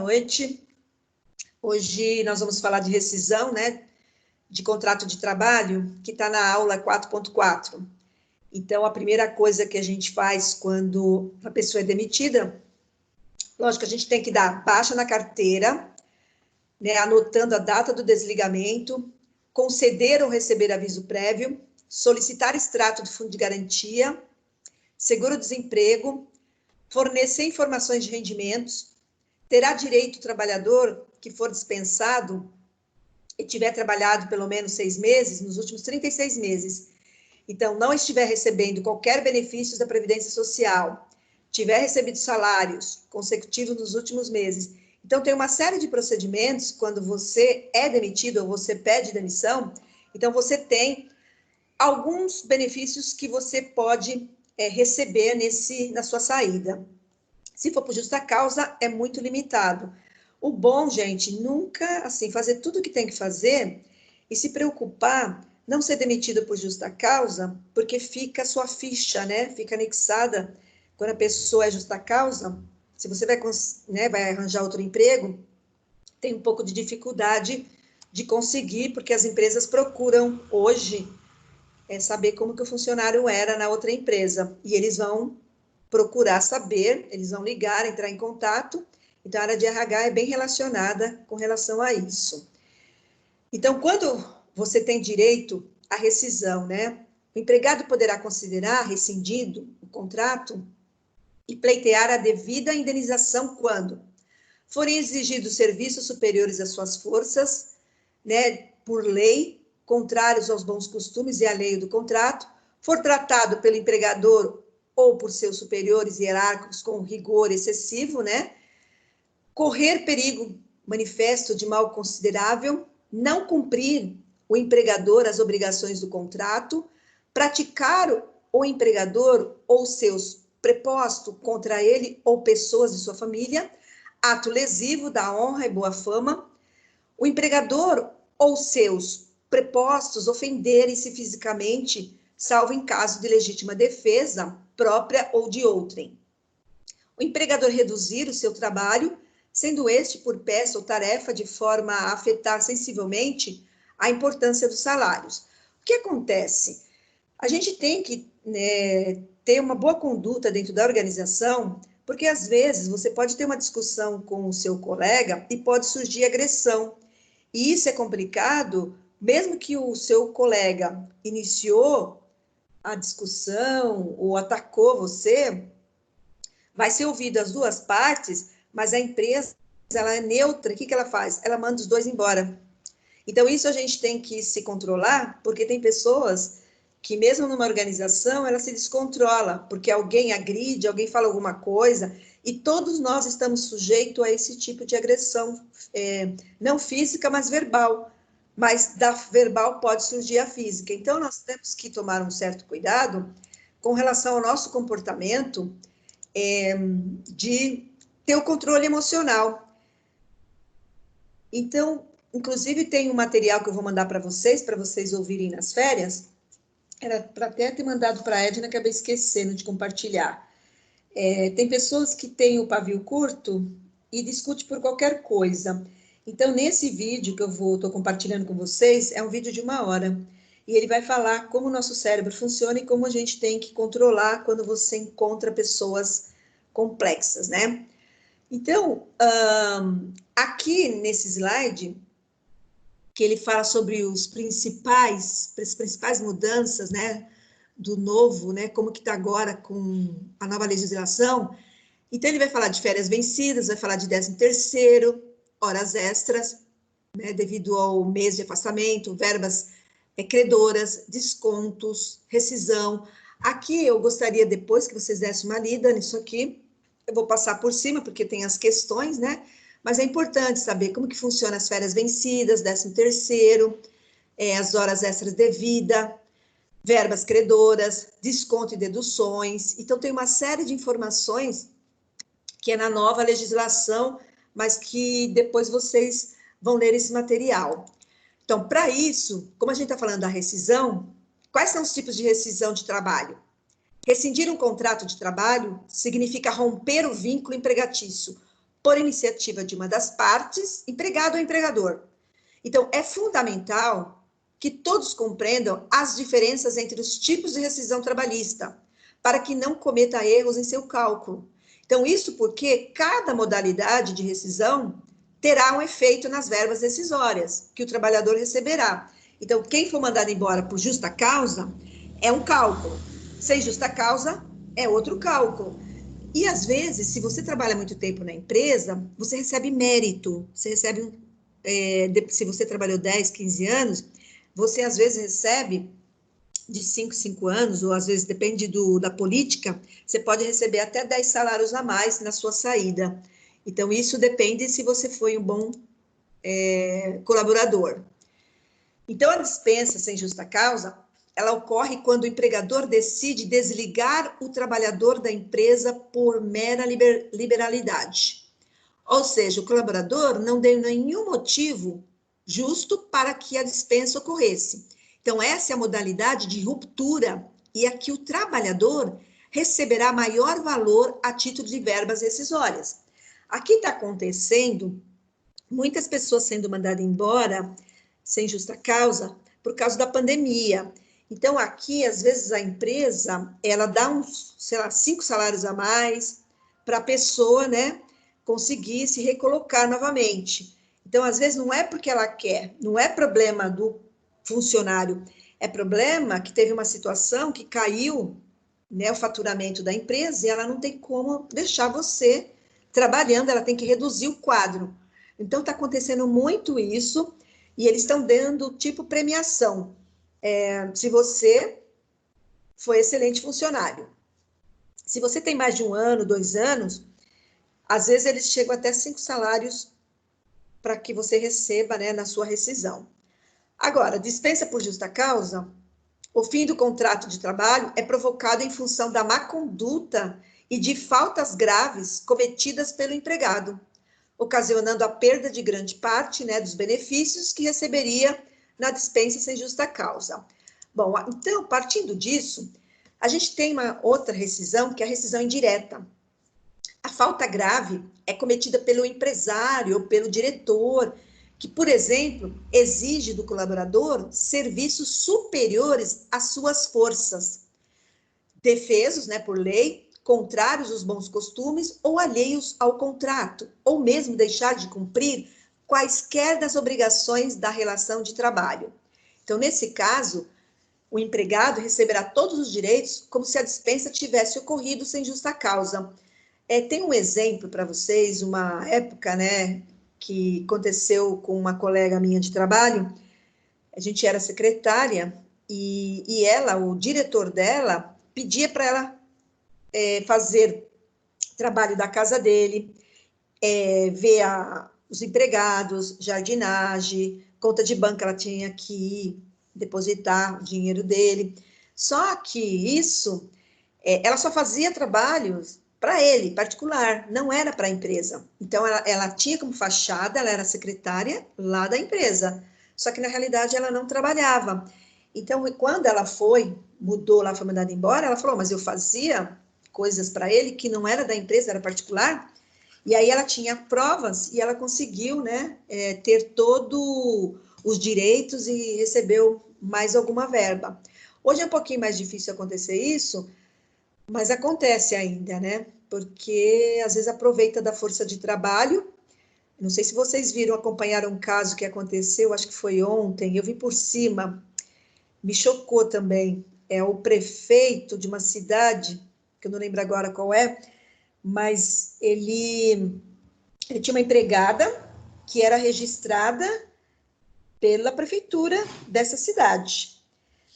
noite. Hoje nós vamos falar de rescisão, né, de contrato de trabalho, que está na aula 4.4. Então, a primeira coisa que a gente faz quando a pessoa é demitida, lógico, a gente tem que dar baixa na carteira, né, anotando a data do desligamento, conceder ou receber aviso prévio, solicitar extrato do fundo de garantia, seguro-desemprego, fornecer informações de rendimentos, terá direito o trabalhador que for dispensado e tiver trabalhado pelo menos 6 meses, nos últimos 36 meses, então não estiver recebendo qualquer benefício da Previdência Social, tiver recebido salários consecutivos nos últimos meses. Então, tem uma série de procedimentos, quando você é demitido ou você pede demissão, então você tem alguns benefícios que você pode receber na sua saída. Se for por justa causa, é muito limitado. O bom, gente, nunca, assim, fazer tudo o que tem que fazer e se preocupar, não ser demitido por justa causa, porque fica a sua ficha, né? Fica anexada, quando a pessoa é justa causa, se você vai, né, vai arranjar outro emprego, tem um pouco de dificuldade de conseguir, porque as empresas procuram hoje saber como que o funcionário era na outra empresa, e eles vão procurar saber, eles vão ligar, entrar em contato. Então, a área de RH é bem relacionada com relação a isso. Então, quando você tem direito à rescisão, né? O empregado poderá considerar rescindido o contrato e pleitear a devida indenização quando forem exigidos serviços superiores às suas forças, né, por lei, contrários aos bons costumes e à lei do contrato, for tratado pelo empregador ou por seus superiores hierárquicos com rigor excessivo, né, correr perigo manifesto de mal considerável, não cumprir o empregador as obrigações do contrato, praticar o empregador ou seus prepostos contra ele ou pessoas de sua família, ato lesivo da honra e boa fama, o empregador ou seus prepostos ofenderem-se fisicamente, salvo em caso de legítima defesa própria ou de outrem. O empregador reduzir o seu trabalho, sendo este por peça ou tarefa de forma a afetar sensivelmente a importância dos salários. O que acontece? A gente tem que, né, ter uma boa conduta dentro da organização, porque às vezes você pode ter uma discussão com o seu colega e pode surgir agressão. E isso é complicado, mesmo que o seu colega iniciou a discussão ou atacou você, vai ser ouvido as duas partes, mas a empresa, ela é neutra. O que ela faz? Ela manda os dois embora. Então, isso a gente tem que se controlar, porque tem pessoas que, mesmo numa organização, ela se descontrola, porque alguém agride, alguém fala alguma coisa, e todos nós estamos sujeitos a esse tipo de agressão, não física, mas verbal. Mas da verbal pode surgir a física. Então, nós temos que tomar um certo cuidado com relação ao nosso comportamento, de ter o controle emocional. Então, inclusive, tem um material que eu vou mandar para vocês ouvirem nas férias. Era para até ter mandado para a Edna, acabei esquecendo de compartilhar. Tem pessoas que têm o pavio curto e discutem por qualquer coisa. Então, nesse vídeo que eu estou compartilhando com vocês, é um vídeo de 1 hora. E ele vai falar como o nosso cérebro funciona e como a gente tem que controlar quando você encontra pessoas complexas, né? Então, aqui nesse slide, que ele fala sobre as principais mudanças, né, do novo, né, como que está agora com a nova legislação. Então, ele vai falar de férias vencidas, vai falar de 13º, horas extras, né, devido ao mês de afastamento, verbas credoras, descontos, rescisão. Aqui eu gostaria, depois que vocês dessem uma lida nisso aqui, eu vou passar por cima, porque tem as questões, né? Mas é importante saber como que funciona as férias vencidas, 13º, as horas extras devidas, verbas credoras, desconto e deduções. Então, tem uma série de informações que é na nova legislação, mas que depois vocês vão ler esse material. Então, para isso, como a gente está falando da rescisão, quais são os tipos de rescisão de trabalho? Rescindir um contrato de trabalho significa romper o vínculo empregatício, por iniciativa de uma das partes, empregado ou empregador. Então, é fundamental que todos compreendam as diferenças entre os tipos de rescisão trabalhista, para que não cometa erros em seu cálculo. Então, isso porque cada modalidade de rescisão terá um efeito nas verbas rescisórias que o trabalhador receberá. Então, quem for mandado embora por justa causa é um cálculo, sem justa causa é outro cálculo. E, às vezes, se você trabalha muito tempo na empresa, você recebe mérito, você recebe, se você trabalhou 10, 15 anos, você, às vezes, recebe de 5 anos, ou às vezes depende da política, você pode receber até 10 salários a mais na sua saída. Então, isso depende se você foi um bom colaborador. Então, a dispensa sem justa causa, ela ocorre quando o empregador decide desligar o trabalhador da empresa por mera liberalidade. Ou seja, o colaborador não deu nenhum motivo justo para que a dispensa ocorresse. Então, essa é a modalidade de ruptura, e aqui o trabalhador receberá maior valor a título de verbas rescisórias. Aqui está acontecendo muitas pessoas sendo mandadas embora sem justa causa por causa da pandemia. Então, aqui, às vezes, a empresa, ela dá uns, 5 salários a mais para a pessoa, né, conseguir se recolocar novamente. Então, às vezes, não é porque ela quer, não é problema do funcionário, é problema que teve uma situação que caiu, né, o faturamento da empresa, e ela não tem como deixar você trabalhando, ela tem que reduzir o quadro. Então, está acontecendo muito isso, e eles estão dando tipo premiação. Se você foi excelente funcionário. Se você tem mais de 1 ano, 2 anos, às vezes eles chegam até 5 salários para que você receba, né, na sua rescisão. Agora, dispensa por justa causa, o fim do contrato de trabalho é provocado em função da má conduta e de faltas graves cometidas pelo empregado, ocasionando a perda de grande parte, né, dos benefícios que receberia na dispensa sem justa causa. Bom, então, partindo disso, a gente tem uma outra rescisão, que é a rescisão indireta. A falta grave é cometida pelo empresário ou pelo diretor, que, por exemplo, exige do colaborador serviços superiores às suas forças, defesos, né, por lei, contrários aos bons costumes ou alheios ao contrato, ou mesmo deixar de cumprir quaisquer das obrigações da relação de trabalho. Então, nesse caso, o empregado receberá todos os direitos como se a dispensa tivesse ocorrido sem justa causa. Tem um exemplo para vocês, uma época, né, que aconteceu com uma colega minha de trabalho. A gente era secretária e ela, o diretor dela, pedia para ela fazer trabalho da casa dele, ver os empregados, jardinagem, conta de banco, ela tinha que depositar o dinheiro dele. Só que isso, ela só fazia trabalhos para ele, particular, não era para a empresa. Então, ela tinha como fachada, ela era secretária lá da empresa, só que na realidade ela não trabalhava. Então, quando ela mudou lá, foi mandada embora, ela falou, mas eu fazia coisas para ele que não era da empresa, era particular. E aí ela tinha provas e ela conseguiu, né, ter todos os direitos e recebeu mais alguma verba. Hoje é um pouquinho mais difícil acontecer isso, mas acontece ainda, né? Porque às vezes aproveita da força de trabalho. Não sei se vocês viram, acompanharam um caso que aconteceu, acho que foi ontem, eu vi por cima, me chocou também. É o prefeito de uma cidade, que eu não lembro agora qual é, mas ele tinha uma empregada que era registrada pela prefeitura dessa cidade.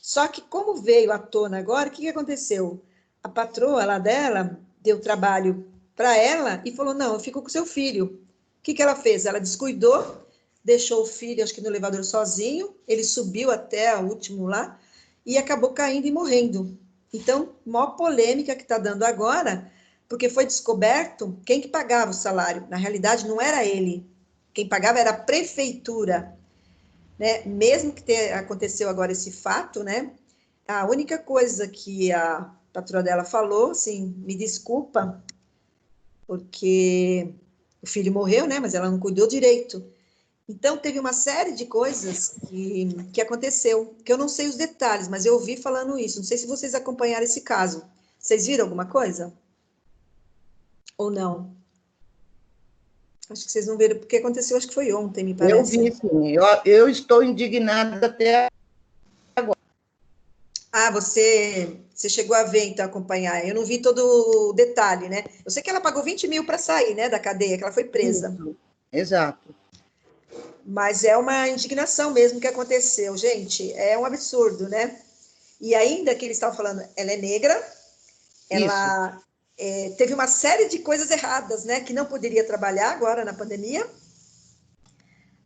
Só que como veio à tona agora, o que aconteceu? A patroa lá dela deu trabalho para ela e falou, não, eu fico com seu filho. O que ela fez? Ela descuidou, deixou o filho, acho que no elevador sozinho, ele subiu até o último lá e acabou caindo e morrendo. Então, maior polêmica que está dando agora, porque foi descoberto quem que pagava o salário. Na realidade, não era ele. Quem pagava era a prefeitura. Né? Mesmo que aconteceu agora esse fato, né? A única coisa que a patroa dela falou, assim, me desculpa, porque o filho morreu, né, mas ela não cuidou direito. Então, teve uma série de coisas que aconteceu, que eu não sei os detalhes, mas eu ouvi falando isso. Não sei se vocês acompanharam esse caso. Vocês viram alguma coisa? Ou não? Acho que vocês não viram, porque aconteceu, acho que foi ontem, me Eu vi, parece. sim. Eu estou indignada até agora. Ah, você chegou a ver, então, acompanhar. Eu não vi todo o detalhe, né? Eu sei que ela pagou 20 mil para sair, né, da cadeia, que ela foi presa. Isso, exato. Mas é uma indignação mesmo que aconteceu, gente. É um absurdo, né? E ainda que eles estavam falando, ela é negra, Isso. ela teve uma série de coisas erradas, né? Que não poderia trabalhar agora na pandemia,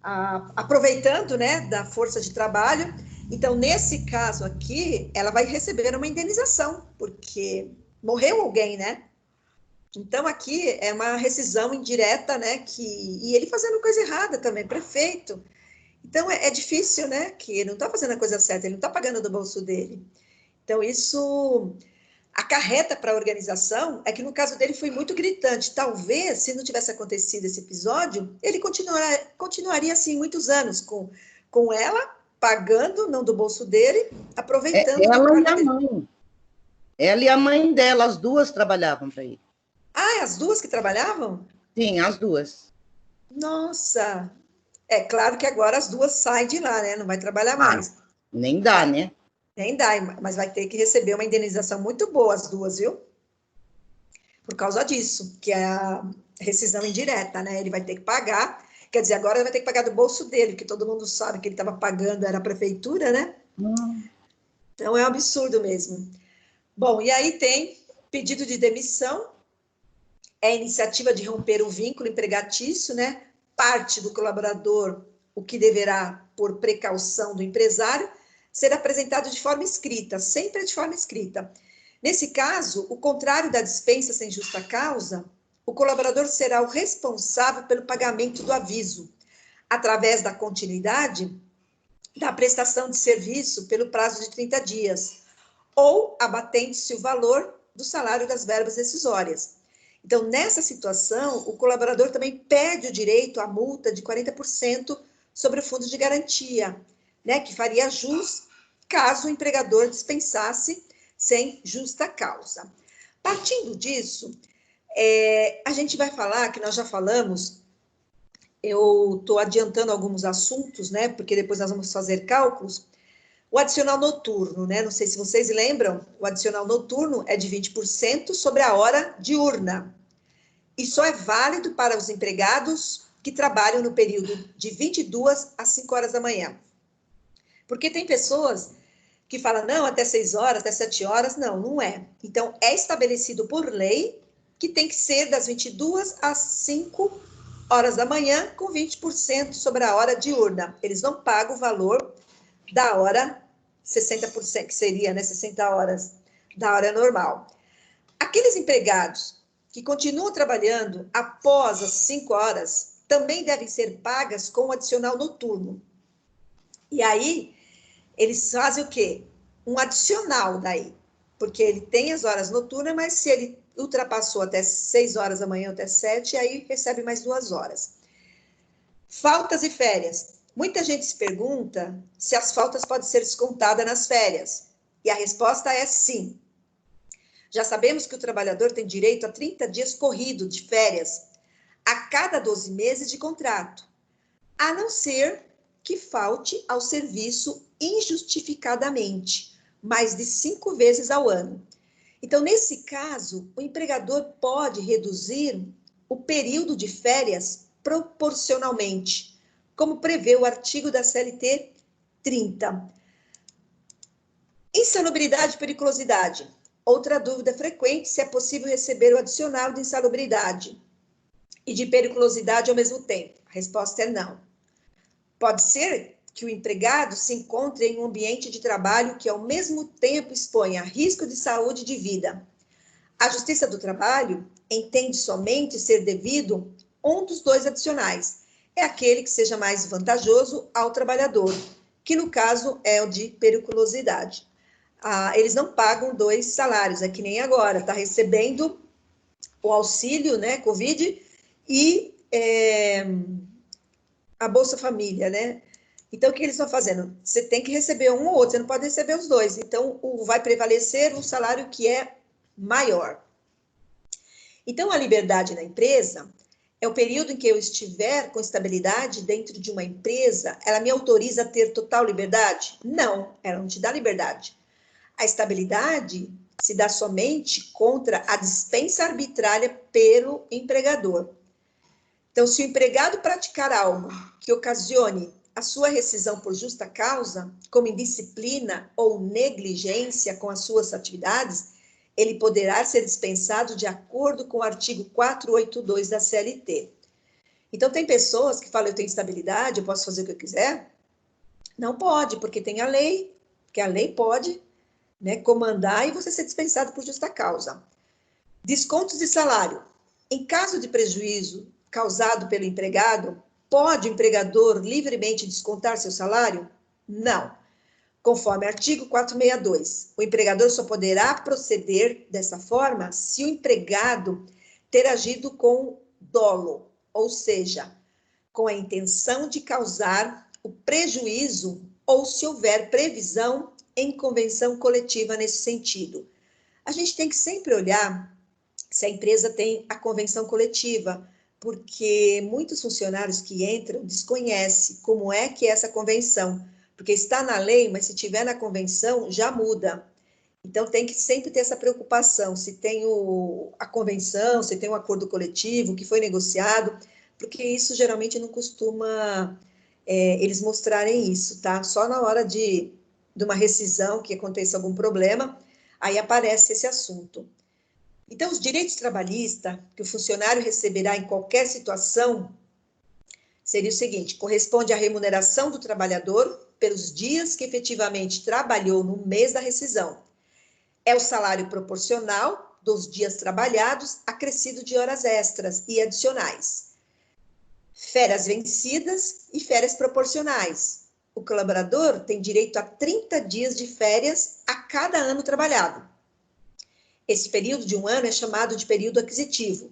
aproveitando, né, da força de trabalho. Então, nesse caso aqui, ela vai receber uma indenização, porque morreu alguém, né? Então, aqui é uma rescisão indireta, né? E ele fazendo coisa errada também, prefeito. Então, é difícil, né? Que ele não está fazendo a coisa certa, ele não está pagando do bolso dele. Então, isso acarreta para a organização é que no caso dele foi muito gritante. Talvez, se não tivesse acontecido esse episódio, ele continuaria assim muitos anos com ela pagando, não do bolso dele, aproveitando do Ela e cargo a dele. mãe. Ela e a mãe dela, as duas trabalhavam para ele. Ah, as duas que trabalhavam? Sim, as duas. Nossa! É claro que agora as duas saem de lá, né? Não vai trabalhar Ah, mais. nem dá, né? Nem dá, mas vai ter que receber uma indenização muito boa, as duas, viu? Por causa disso, que é a rescisão indireta, né? Ele vai ter que pagar, quer dizer, agora ele vai ter que pagar do bolso dele, que todo mundo sabe que ele estava pagando, era a prefeitura, né? Então é um absurdo mesmo. Bom, e aí tem pedido de demissão, é a iniciativa de romper o vínculo empregatício, né? Parte do colaborador, o que deverá, por precaução do empresário, ser apresentado de forma escrita, sempre de forma escrita. Nesse caso, o contrário da dispensa sem justa causa, o colaborador será o responsável pelo pagamento do aviso, através da continuidade da prestação de serviço pelo prazo de 30 dias, ou abatendo-se o valor do salário das verbas rescisórias. Então, nessa situação, o colaborador também perde o direito à multa de 40% sobre o fundo de garantia, né, que faria jus caso o empregador dispensasse sem justa causa. Partindo disso, a gente vai falar, que nós já falamos, eu estou adiantando alguns assuntos, né, porque depois nós vamos fazer cálculos, o adicional noturno, né? Não sei se vocês lembram, o adicional noturno é de 20% sobre a hora diurna. E só é válido para os empregados que trabalham no período de 22 às 5 horas da manhã. Porque tem pessoas que falam, não, até 6 horas, até 7 horas. Não, não é. Então, é estabelecido por lei que tem que ser das 22 às 5 horas da manhã, com 20% sobre a hora diurna. Eles não pagam o valor da hora 60%, que seria, né, 60 horas da hora normal. Aqueles empregados que continuam trabalhando após as 5 horas também devem ser pagas com o adicional noturno. E aí, eles fazem o quê? Um adicional daí, porque ele tem as horas noturnas, mas se ele ultrapassou até 6 horas da manhã, até 7, aí recebe mais 2 horas. Faltas e férias. Muita gente se pergunta se as faltas podem ser descontadas nas férias. E a resposta é sim. Já sabemos que o trabalhador tem direito a 30 dias corrido de férias a cada 12 meses de contrato, a não ser que falte ao serviço injustificadamente, mais de 5 vezes ao ano. Então, nesse caso, o empregador pode reduzir o período de férias proporcionalmente, como prevê o artigo da CLT 30. Insalubridade e periculosidade. Outra dúvida frequente se é possível receber o adicional de insalubridade e de periculosidade ao mesmo tempo. A resposta é não. Pode ser que o empregado se encontre em um ambiente de trabalho que ao mesmo tempo expõe a risco de saúde e de vida. A Justiça do Trabalho entende somente ser devido um dos dois adicionais. É aquele que seja mais vantajoso ao trabalhador, que no caso é o de periculosidade. Eles não pagam 2 salários, é que nem agora, está recebendo o auxílio, né, Covid, e a Bolsa Família, né? Então, o que eles estão fazendo? Você tem que receber um ou outro, você não pode receber os dois. Então, vai prevalecer o salário que é maior. Então, a liberdade na empresa é o período em que eu estiver com estabilidade dentro de uma empresa. Ela me autoriza a ter total liberdade? Não, ela não te dá liberdade. A estabilidade se dá somente contra a dispensa arbitrária pelo empregador. Então, se o empregado praticar algo que ocasione a sua rescisão por justa causa, como indisciplina ou negligência com as suas atividades, ele poderá ser dispensado de acordo com o artigo 482 da CLT. Então, tem pessoas que falam, eu tenho estabilidade, eu posso fazer o que eu quiser? Não pode, porque tem a lei, que a lei pode, né, comandar e você ser dispensado por justa causa. Descontos de salário. Em caso de prejuízo causado pelo empregado, pode o empregador livremente descontar seu salário? Não. Conforme artigo 462, o empregador só poderá proceder dessa forma se o empregado ter agido com dolo, ou seja, com a intenção de causar o prejuízo ou se houver previsão em convenção coletiva nesse sentido. A gente tem que sempre olhar se a empresa tem a convenção coletiva, porque muitos funcionários que entram desconhecem como é que é essa convenção, porque está na lei, mas se tiver na convenção, já muda. Então, tem que sempre ter essa preocupação, se tem a convenção, se tem um acordo coletivo, que foi negociado, porque isso geralmente não costuma eles mostrarem isso, tá? Só na hora de uma rescisão, que aconteça algum problema, aí aparece esse assunto. Então, os direitos trabalhistas que o funcionário receberá em qualquer situação seria o seguinte: corresponde à remuneração do trabalhador pelos dias que efetivamente trabalhou no mês da rescisão. É o salário proporcional dos dias trabalhados, acrescido de horas extras e adicionais. Férias vencidas e férias proporcionais. O colaborador tem direito a 30 dias de férias a cada ano trabalhado. Esse período de um ano é chamado de período aquisitivo.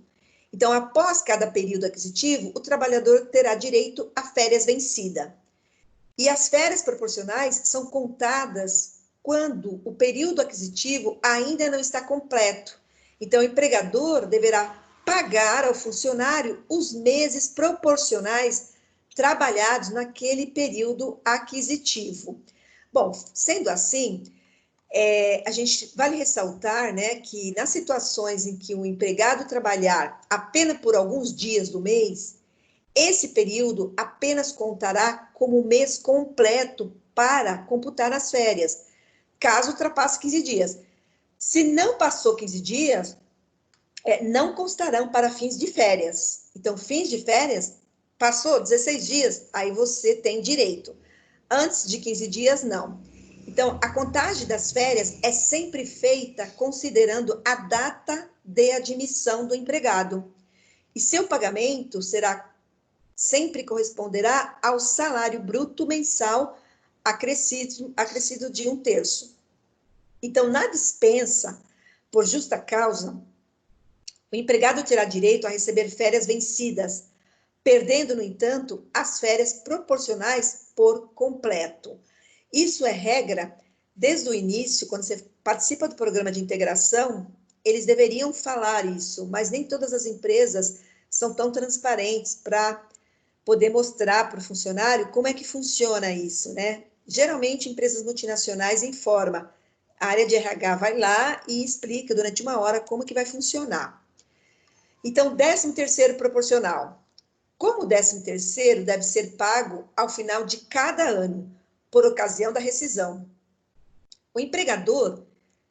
Então, após cada período aquisitivo, o trabalhador terá direito a férias vencida. E as férias proporcionais são contadas quando o período aquisitivo ainda não está completo. Então, o empregador deverá pagar ao funcionário os meses proporcionais trabalhados naquele período aquisitivo. Bom, sendo assim, a gente vale ressaltar, né, que nas situações em que o empregado trabalhar apenas por alguns dias do mês, esse período apenas contará como mês completo para computar as férias, caso ultrapasse 15 dias. Se não passou 15 dias, não constarão para fins de férias. Então, fins de férias, passou 16 dias, aí você tem direito. Antes de 15 dias, não. Então, a contagem das férias é sempre feita considerando a data de admissão do empregado. E seu pagamento sempre corresponderá ao salário bruto mensal acrescido de 1/3. Então, na dispensa, por justa causa, o empregado terá direito a receber férias vencidas, perdendo, no entanto, as férias proporcionais por completo. Isso é regra desde o início, quando você participa do programa de integração, eles deveriam falar isso, mas nem todas as empresas são tão transparentes para poder mostrar para o funcionário como é que funciona isso, né? Geralmente, empresas multinacionais informam, a área de RH vai lá e explica durante uma hora como que vai funcionar. Então, 13º proporcional. Como o 13º deve ser pago ao final de cada ano, por ocasião da rescisão. O empregador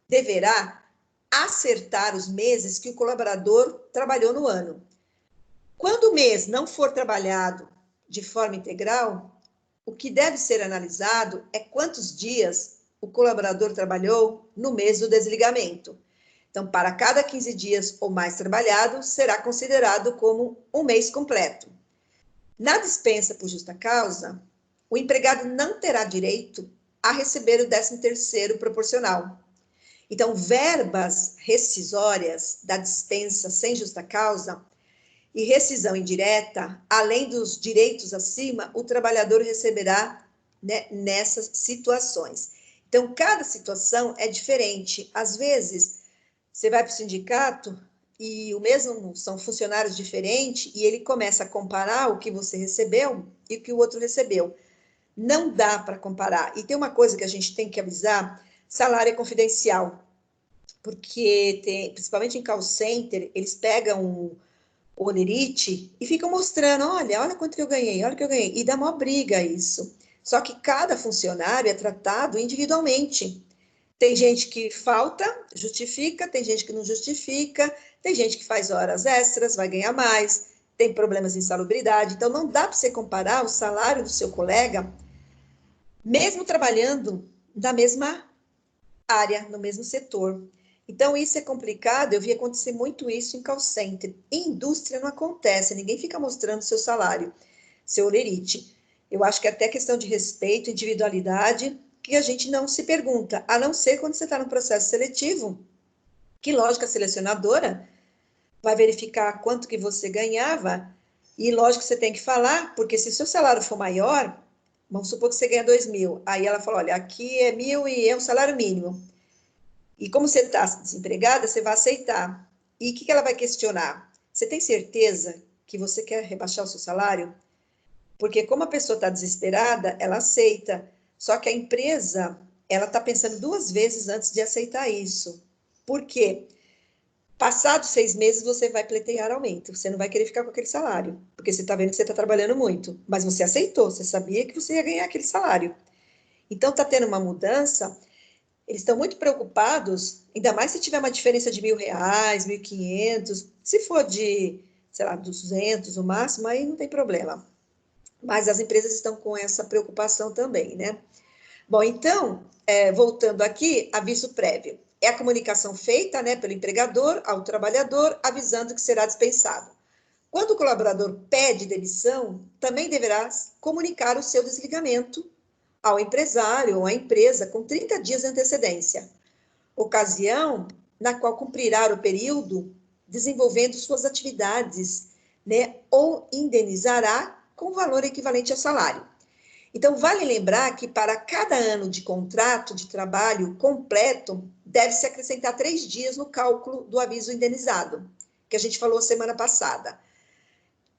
deverá acertar os meses que o colaborador trabalhou no ano. Quando o mês não for trabalhado de forma integral, o que deve ser analisado é quantos dias o colaborador trabalhou no mês do desligamento. Então, para cada 15 dias ou mais trabalhado, será considerado como um mês completo. Na dispensa por justa causa, o empregado não terá direito a receber o 13º proporcional. Então, verbas rescisórias da dispensa sem justa causa, e rescisão indireta, além dos direitos acima, o trabalhador receberá, né, nessas situações. Então, cada situação é diferente. Às vezes, você vai para o sindicato e o mesmo são funcionários diferentes e ele começa a comparar o que você recebeu e o que o outro recebeu. Não dá para comparar. E tem uma coisa que a gente tem que avisar: salário é confidencial, porque tem, principalmente em call center, eles pegam o olerite e ficam mostrando, olha quanto que eu ganhei, olha o que eu ganhei, e dá uma briga isso. Só que cada funcionário é tratado individualmente. Tem gente que falta, justifica, tem gente que não justifica, tem gente que faz horas extras, vai ganhar mais, tem problemas de insalubridade. Então, não dá para você comparar o salário do seu colega, mesmo trabalhando na mesma área, no mesmo setor. Então, isso é complicado, eu vi acontecer muito isso em call center. Em indústria não acontece, ninguém fica mostrando seu salário, seu olerite. Eu acho que é até questão de respeito, individualidade, que a gente não se pergunta, a não ser quando você está no processo seletivo, que lógico a selecionadora vai verificar quanto que você ganhava, e lógico que você tem que falar, porque se seu salário for maior, vamos supor que você ganha 2.000, aí ela fala, olha, aqui é 1.000 e é um salário mínimo. E como você está desempregada, você vai aceitar. E o que ela vai questionar? Você tem certeza que você quer rebaixar o seu salário? Porque como a pessoa está desesperada, ela aceita. Só que a empresa, ela está pensando 2 vezes antes de aceitar isso. Por quê? Passados 6 meses, você vai pleitear aumento. Você não vai querer ficar com aquele salário, porque você está vendo que você está trabalhando muito. Mas você aceitou, você sabia que você ia ganhar aquele salário. Então, está tendo uma mudança. Eles estão muito preocupados, ainda mais se tiver uma diferença de R$ 1.000, 1.500. Se for de, sei lá, 200 no máximo, aí não tem problema. Mas as empresas estão com essa preocupação também, né? Bom, então, voltando aqui, aviso prévio. É a comunicação feita, né, pelo empregador ao trabalhador, avisando que será dispensado. Quando o colaborador pede demissão, também deverá comunicar o seu desligamento ao empresário ou à empresa com 30 dias de antecedência, ocasião na qual cumprirá o período desenvolvendo suas atividades, né, ou indenizará com valor equivalente ao salário. Então, vale lembrar que para cada ano de contrato de trabalho completo, deve-se acrescentar 3 dias no cálculo do aviso indenizado, que a gente falou semana passada.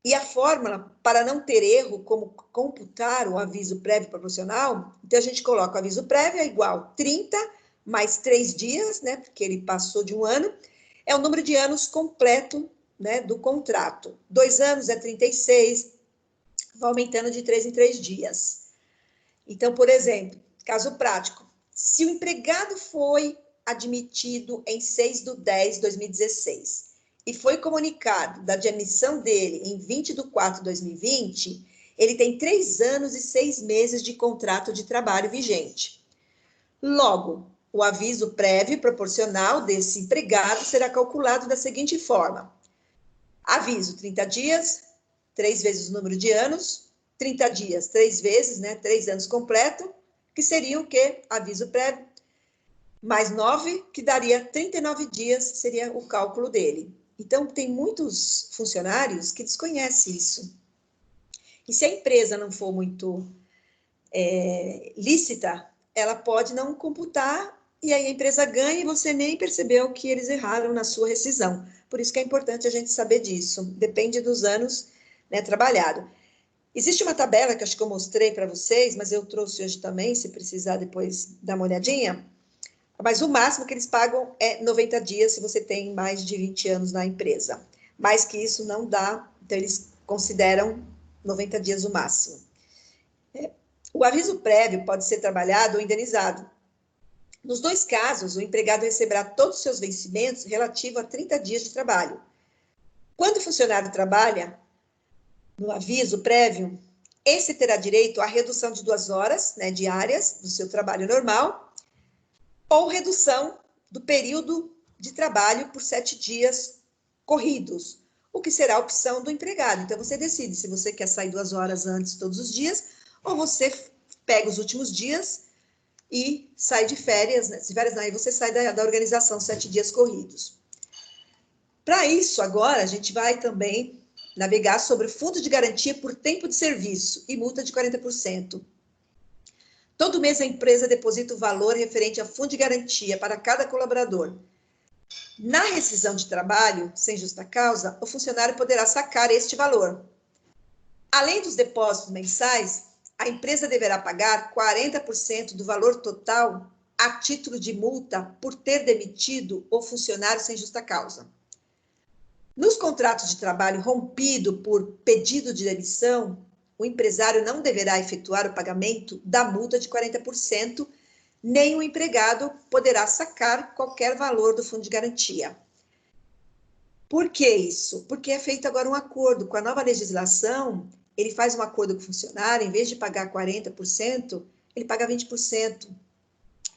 E a fórmula, para não ter erro, como computar o aviso prévio proporcional, então a gente coloca o aviso prévio é igual 30 mais 3 dias, né, porque ele passou de um ano, é o número de anos completo, né, do contrato. 2 anos é 36, vai aumentando de 3 em 3 dias. Então, por exemplo, caso prático, se o empregado foi admitido em 6/10/2016 e foi comunicado da demissão dele em 20/4/2020, ele tem 3 anos e 6 meses de contrato de trabalho vigente. Logo, o aviso prévio proporcional desse empregado será calculado da seguinte forma: aviso 30 dias, 3 vezes o número de anos, 30 dias, 3 vezes, né, 3 anos completo, que seria o quê? Aviso prévio, mais 9, que daria 39 dias, seria o cálculo dele. Então, tem muitos funcionários que desconhecem isso. E se a empresa não for muito lícita, ela pode não computar, e aí a empresa ganha e você nem percebeu que eles erraram na sua rescisão. Por isso que é importante a gente saber disso. Depende dos anos, né, trabalhado. Existe uma tabela que acho que eu mostrei para vocês, mas eu trouxe hoje também, se precisar depois dar uma olhadinha. Mas o máximo que eles pagam é 90 dias se você tem mais de 20 anos na empresa. Mais que isso não dá, então eles consideram 90 dias o máximo. O aviso prévio pode ser trabalhado ou indenizado. Nos 2 casos, o empregado receberá todos os seus vencimentos relativos a 30 dias de trabalho. Quando o funcionário trabalha no aviso prévio, esse terá direito à redução de 2 horas, né, diárias do seu trabalho normal, ou redução do período de trabalho por 7 dias corridos, o que será a opção do empregado. Então, você decide se você quer sair 2 horas antes todos os dias, ou você pega os últimos dias e sai de férias, né? Se férias não, aí você sai da organização 7 dias corridos. Para isso, agora, a gente vai também navegar sobre o fundo de garantia por tempo de serviço e multa de 40%. Todo mês a empresa deposita o valor referente ao fundo de garantia para cada colaborador. Na rescisão de trabalho, sem justa causa, o funcionário poderá sacar este valor. Além dos depósitos mensais, a empresa deverá pagar 40% do valor total a título de multa por ter demitido o funcionário sem justa causa. Nos contratos de trabalho rompido por pedido de demissão, o empresário não deverá efetuar o pagamento da multa de 40%, nem o empregado poderá sacar qualquer valor do fundo de garantia. Por que isso? Porque é feito agora um acordo. Com a nova legislação, ele faz um acordo com o funcionário, em vez de pagar 40%, ele paga 20%.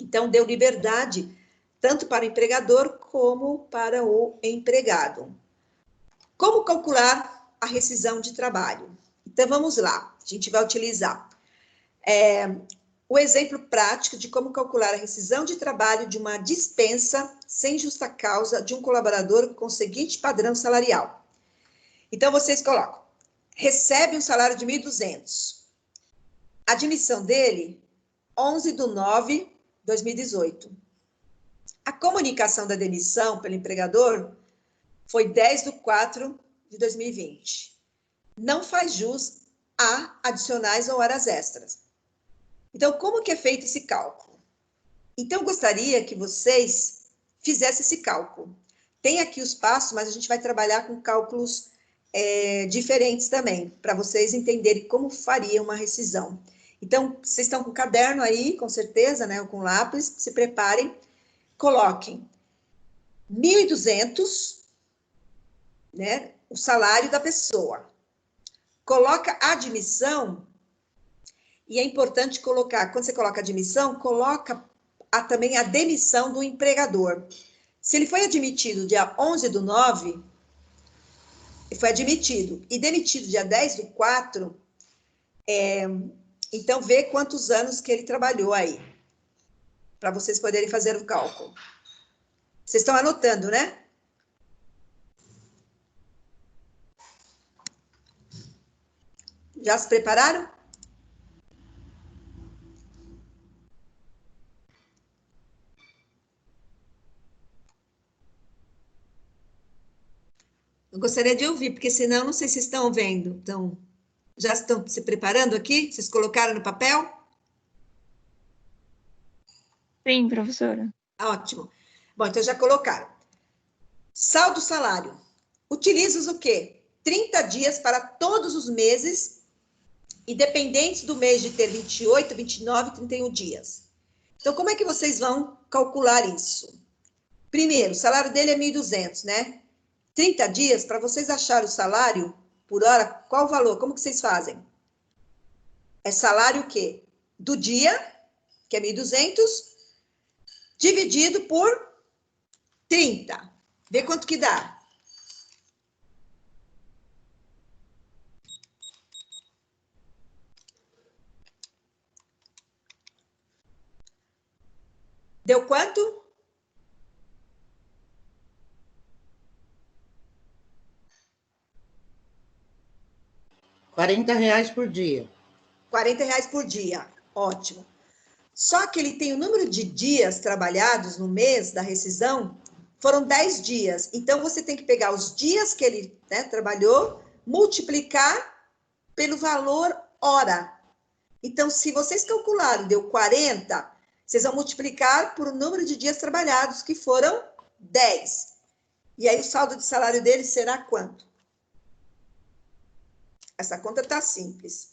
Então, deu liberdade tanto para o empregador como para o empregado. Como calcular a rescisão de trabalho? Então, vamos lá. A gente vai utilizar o exemplo prático de como calcular a rescisão de trabalho de uma dispensa sem justa causa de um colaborador com o seguinte padrão salarial. Então, vocês colocam, recebe um salário de 1.200. A admissão dele, 11/9/2018. A comunicação da demissão pelo empregador foi 10/4/2020. Não faz jus a adicionais ou horas extras. Então, como que é feito esse cálculo? Então, eu gostaria que vocês fizessem esse cálculo. Tem aqui os passos, mas a gente vai trabalhar com cálculos diferentes também, para vocês entenderem como faria uma rescisão. Então, vocês estão com o caderno aí, com certeza, né, ou com lápis, se preparem, coloquem 1.200, né, o salário da pessoa. Coloca a admissão, e é importante colocar, quando você coloca a admissão, coloca também a demissão do empregador. Se ele foi admitido dia 11/9, ele foi admitido, e demitido dia 10/4, então vê quantos anos que ele trabalhou aí, para vocês poderem fazer o cálculo. Vocês estão anotando, né? Já se prepararam? Eu gostaria de ouvir, porque senão não sei se estão vendo. Então, já estão se preparando aqui? Vocês colocaram no papel? Sim, professora. Ótimo. Bom, então já colocaram. Saldo salário. Utiliza o quê? 30 dias para todos os meses, independentes do mês de ter 28, 29, 31 dias. Então, como é que vocês vão calcular isso? Primeiro, o salário dele é 1.200, né? 30 dias, para vocês acharem o salário por hora, qual o valor? Como que vocês fazem? É salário o quê? Do dia, que é 1.200, dividido por 30. Vê quanto que dá. Deu quanto? R$ 40 por dia. R$40 por dia. Ótimo. Só que ele tem o número de dias trabalhados no mês da rescisão, foram 10 dias. Então, você tem que pegar os dias que ele, né, trabalhou, multiplicar pelo valor hora. Então, se vocês calcularam, deu 40, vocês vão multiplicar por o número de dias trabalhados, que foram 10. E aí, o saldo de salário dele será quanto? Essa conta está simples.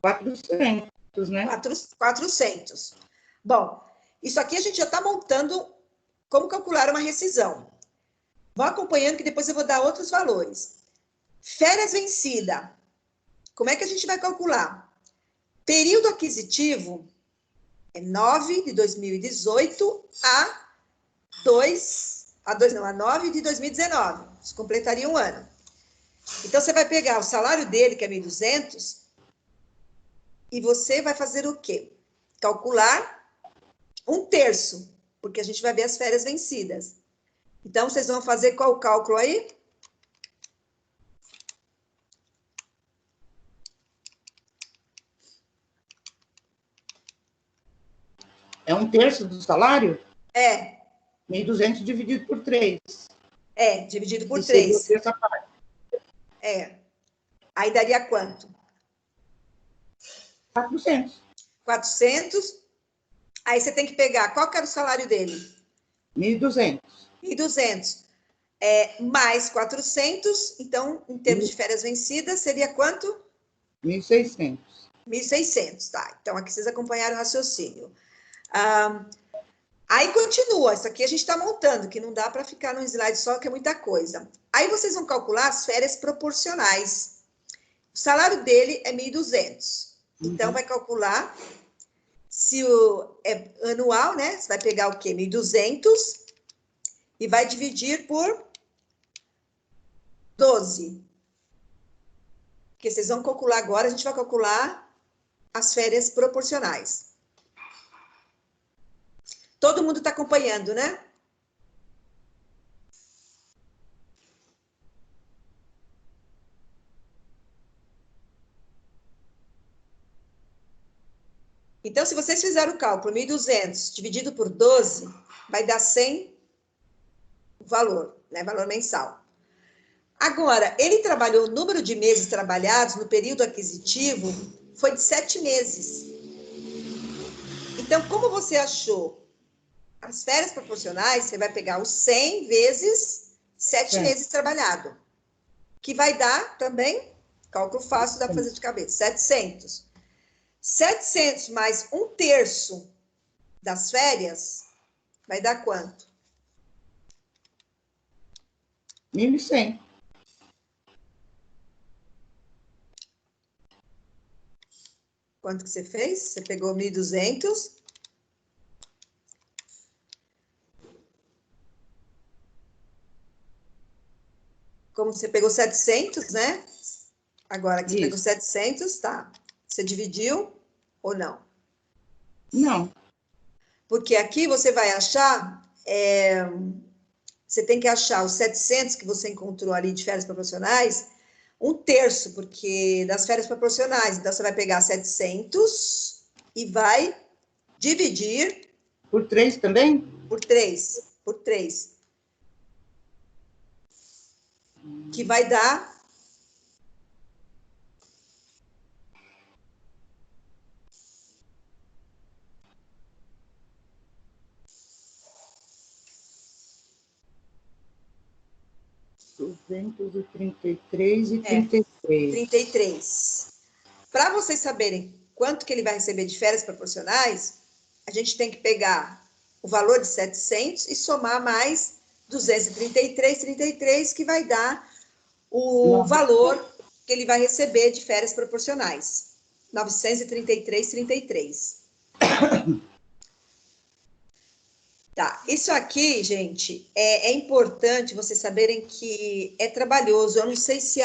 400, né? 400. Bom, isso aqui a gente já está montando como calcular uma rescisão. Vão acompanhando que depois eu vou dar outros valores. Férias vencida. Como é que a gente vai calcular? Período aquisitivo é 9/2018 a 9/2019. Isso completaria um ano. Então, você vai pegar o salário dele, que é 1.200, e você vai fazer o quê? Calcular 1/3, porque a gente vai ver as férias vencidas. Então, vocês vão fazer qual cálculo aí? É 1/3 do salário? É, 1.200 dividido por 3. dividido por Que seria 3. a terça parte. Aí daria quanto? 400. 400. Aí você tem que pegar, qual que era o salário dele? 1.200. 1.200. Mais 400, então, em termos de férias vencidas, seria quanto? 1.600. 1.600, tá. Então, aqui vocês acompanharam o raciocínio. Aí continua, isso aqui a gente está montando, que não dá para ficar num slide só, que é muita coisa. Aí vocês vão calcular as férias proporcionais. O salário dele é 1.200. Então, vai calcular se é anual, né? Você vai pegar o quê? 1.200 e vai dividir por 12. Porque vocês vão calcular agora, a gente vai calcular as férias proporcionais. Todo mundo está acompanhando, né? Então, se vocês fizerem o cálculo, 1.200 dividido por 12, vai dar 100 o valor, né? Valor mensal. Agora, ele trabalhou, o número de meses trabalhados no período aquisitivo foi de 7 meses. Então, como você achou as férias proporcionais, você vai pegar os 100 vezes 7 meses trabalhado, que vai dar também, cálculo fácil, dá para fazer de cabeça, 700. 700 mais 1/3 das férias, vai dar quanto? 1.100. Quanto que você fez? Você pegou 1.200. Como você pegou 700, né? Agora que você pegou 700, tá. Você dividiu ou não? Não. Porque aqui você vai achar... você tem que achar os 700 que você encontrou ali de férias proporcionais, 1/3, porque das férias proporcionais. Então, você vai pegar 700 e vai dividir... Por 3 também? Por 3. Por 3. Que vai dar... 233 e 33. 33. Para vocês saberem quanto que ele vai receber de férias proporcionais, a gente tem que pegar o valor de 700 e somar mais 233, que vai dar o valor que ele vai receber de férias proporcionais. 933,33. Tá, isso aqui, gente, é importante vocês saberem que é trabalhoso. Eu não sei se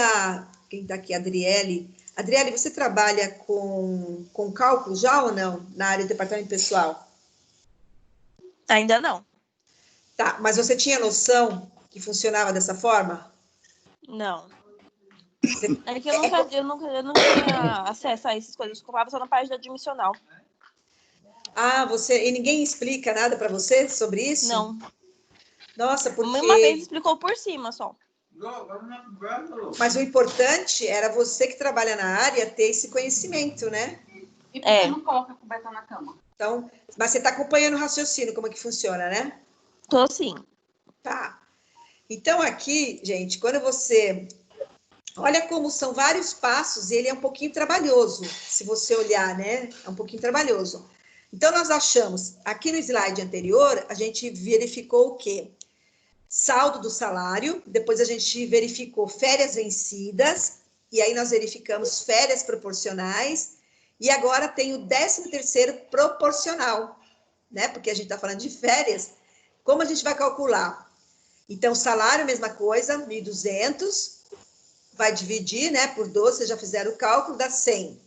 quem está aqui, a Adriele. Adriele, você trabalha com cálculo já ou não, na área do departamento pessoal? Ainda não. Tá, mas você tinha noção que funcionava dessa forma? Não. É que eu não tinha acesso a essas coisas. Eu ficava só na página admissional. E ninguém explica nada para você sobre isso? Não. Nossa, porque... Uma vez explicou por cima só. Mas o importante era você que trabalha na área ter esse conhecimento, né? E por que não coloca a coberta na cama? Então, mas você está acompanhando o raciocínio, como é que funciona, né? Tô sim. Tá. Então, aqui, gente, quando você... Olha como são vários passos, e ele é um pouquinho trabalhoso, se você olhar, né? É um pouquinho trabalhoso. Então, nós achamos, aqui no slide anterior, a gente verificou o quê? Saldo do salário, depois a gente verificou férias vencidas, e aí nós verificamos férias proporcionais, e agora tem o 13º proporcional, né? Porque a gente está falando de férias. Como a gente vai calcular? Então, salário, mesma coisa, 1.200, vai dividir, né, por 12, vocês já fizeram o cálculo, dá 100.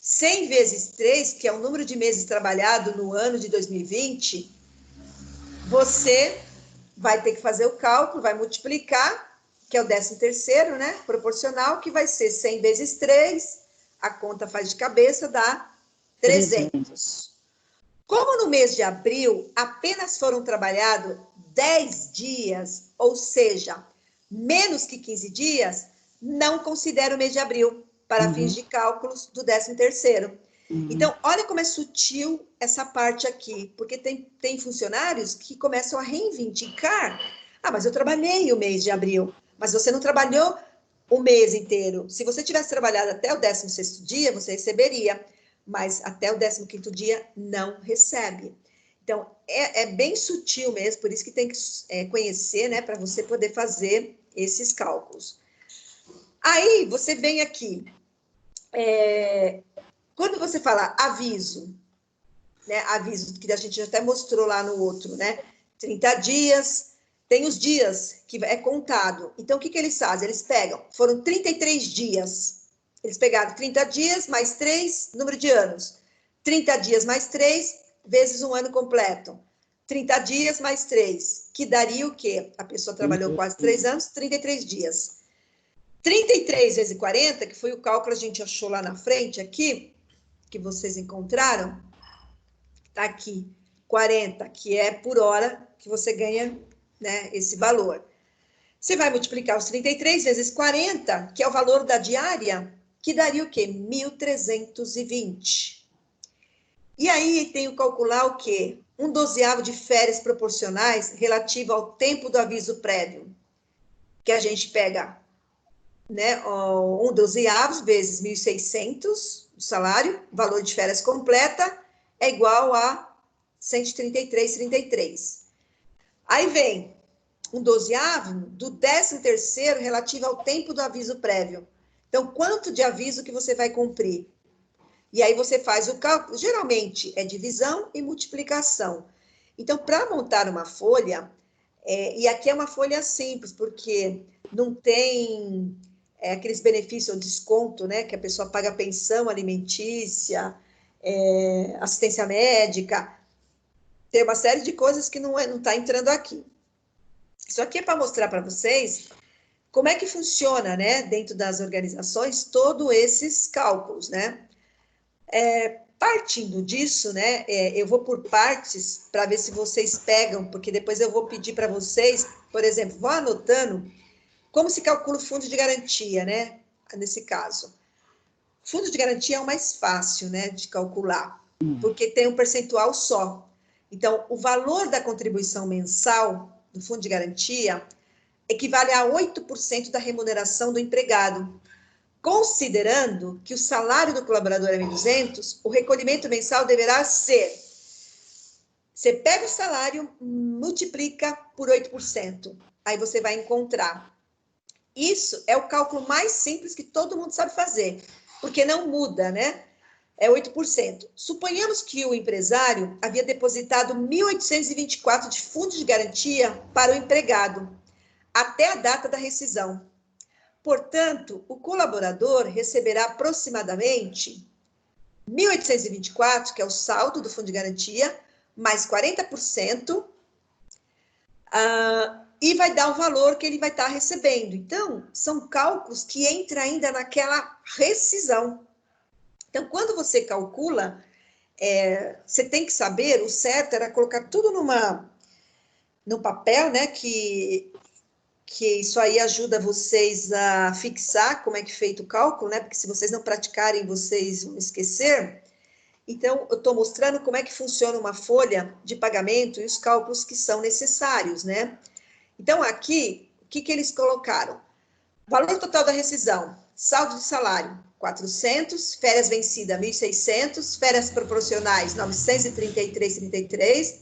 100 vezes 3, que é o número de meses trabalhado no ano de 2020, você vai ter que fazer o cálculo, vai multiplicar, que é o 13º, né, proporcional, que vai ser 100 vezes 3, a conta faz de cabeça, dá 300. Como no mês de abril apenas foram trabalhados 10 dias, ou seja, menos que 15 dias, não considera o mês de abril para fins de cálculos do 13º. Então, olha como é sutil essa parte aqui, porque tem funcionários que começam a reivindicar. Ah, mas eu trabalhei o mês de abril, mas você não trabalhou o mês inteiro. Se você tivesse trabalhado até o 16º dia, você receberia, mas até o 15º dia não recebe. Então, é bem sutil mesmo, por isso que tem que conhecer, né, para você poder fazer esses cálculos. Aí, você vem aqui, quando você fala aviso, né, aviso que a gente até mostrou lá no outro, né, 30 dias, tem os dias que é contado. Então, o que eles fazem? Eles pegam, foram 33 dias, eles pegaram 30 dias mais 3, número de anos, 30 dias mais 3, vezes um ano completo, 30 dias mais 3, que daria o quê? A pessoa trabalhou quase 3 anos, 33 dias. 33 vezes 40, que foi o cálculo que a gente achou lá na frente, aqui, que vocês encontraram, tá aqui, 40, que é por hora que você ganha, né, esse valor. Você vai multiplicar os 33 vezes 40, que é o valor da diária, que daria o quê? 1.320. E aí tem o calcular o quê? 1/12 de férias proporcionais relativo ao tempo do aviso prévio, que a gente pega, né, 1/12 vezes 1.600, o salário, valor de férias completa, é igual a 133,33. Aí vem 1/12 do 13º relativo ao tempo do aviso prévio. Então, quanto de aviso que você vai cumprir? E aí você faz o cálculo, geralmente é divisão e multiplicação. Então, para montar uma folha, e aqui é uma folha simples, porque não tem aqueles benefícios ou desconto, né, que a pessoa paga pensão alimentícia, assistência médica, tem uma série de coisas que não está entrando aqui. Isso aqui é para mostrar para vocês como é que funciona, né, dentro das organizações, todos esses cálculos, né? Partindo disso, né, eu vou por partes para ver se vocês pegam, porque depois eu vou pedir para vocês, por exemplo, vão anotando como se calcula o fundo de garantia, né, nesse caso. Fundo de garantia é o mais fácil, né, de calcular, porque tem um percentual só. Então, o valor da contribuição mensal do fundo de garantia equivale a 8% da remuneração do empregado. Considerando que o salário do colaborador é 1.200, o recolhimento mensal deverá ser... Você pega o salário, multiplica por 8%. Aí você vai encontrar. Isso é o cálculo mais simples que todo mundo sabe fazer, porque não muda, né? É 8%. Suponhamos que o empresário havia depositado 1.824 de fundo de garantia para o empregado, até a data da rescisão. Portanto, o colaborador receberá aproximadamente 1.824, que é o saldo do fundo de garantia, mais 40%, e vai dar o valor que ele vai estar recebendo. Então, são cálculos que entram ainda naquela rescisão. Então, quando você calcula, você tem que saber, o certo era colocar tudo no papel, né, que isso aí ajuda vocês a fixar como é que é feito o cálculo, né? Porque se vocês não praticarem, vocês vão esquecer. Então, eu estou mostrando como é que funciona uma folha de pagamento e os cálculos que são necessários, né? Então, aqui, o que eles colocaram? Valor total da rescisão, saldo de salário, 400, férias vencidas, 1.600, férias proporcionais, 933,33,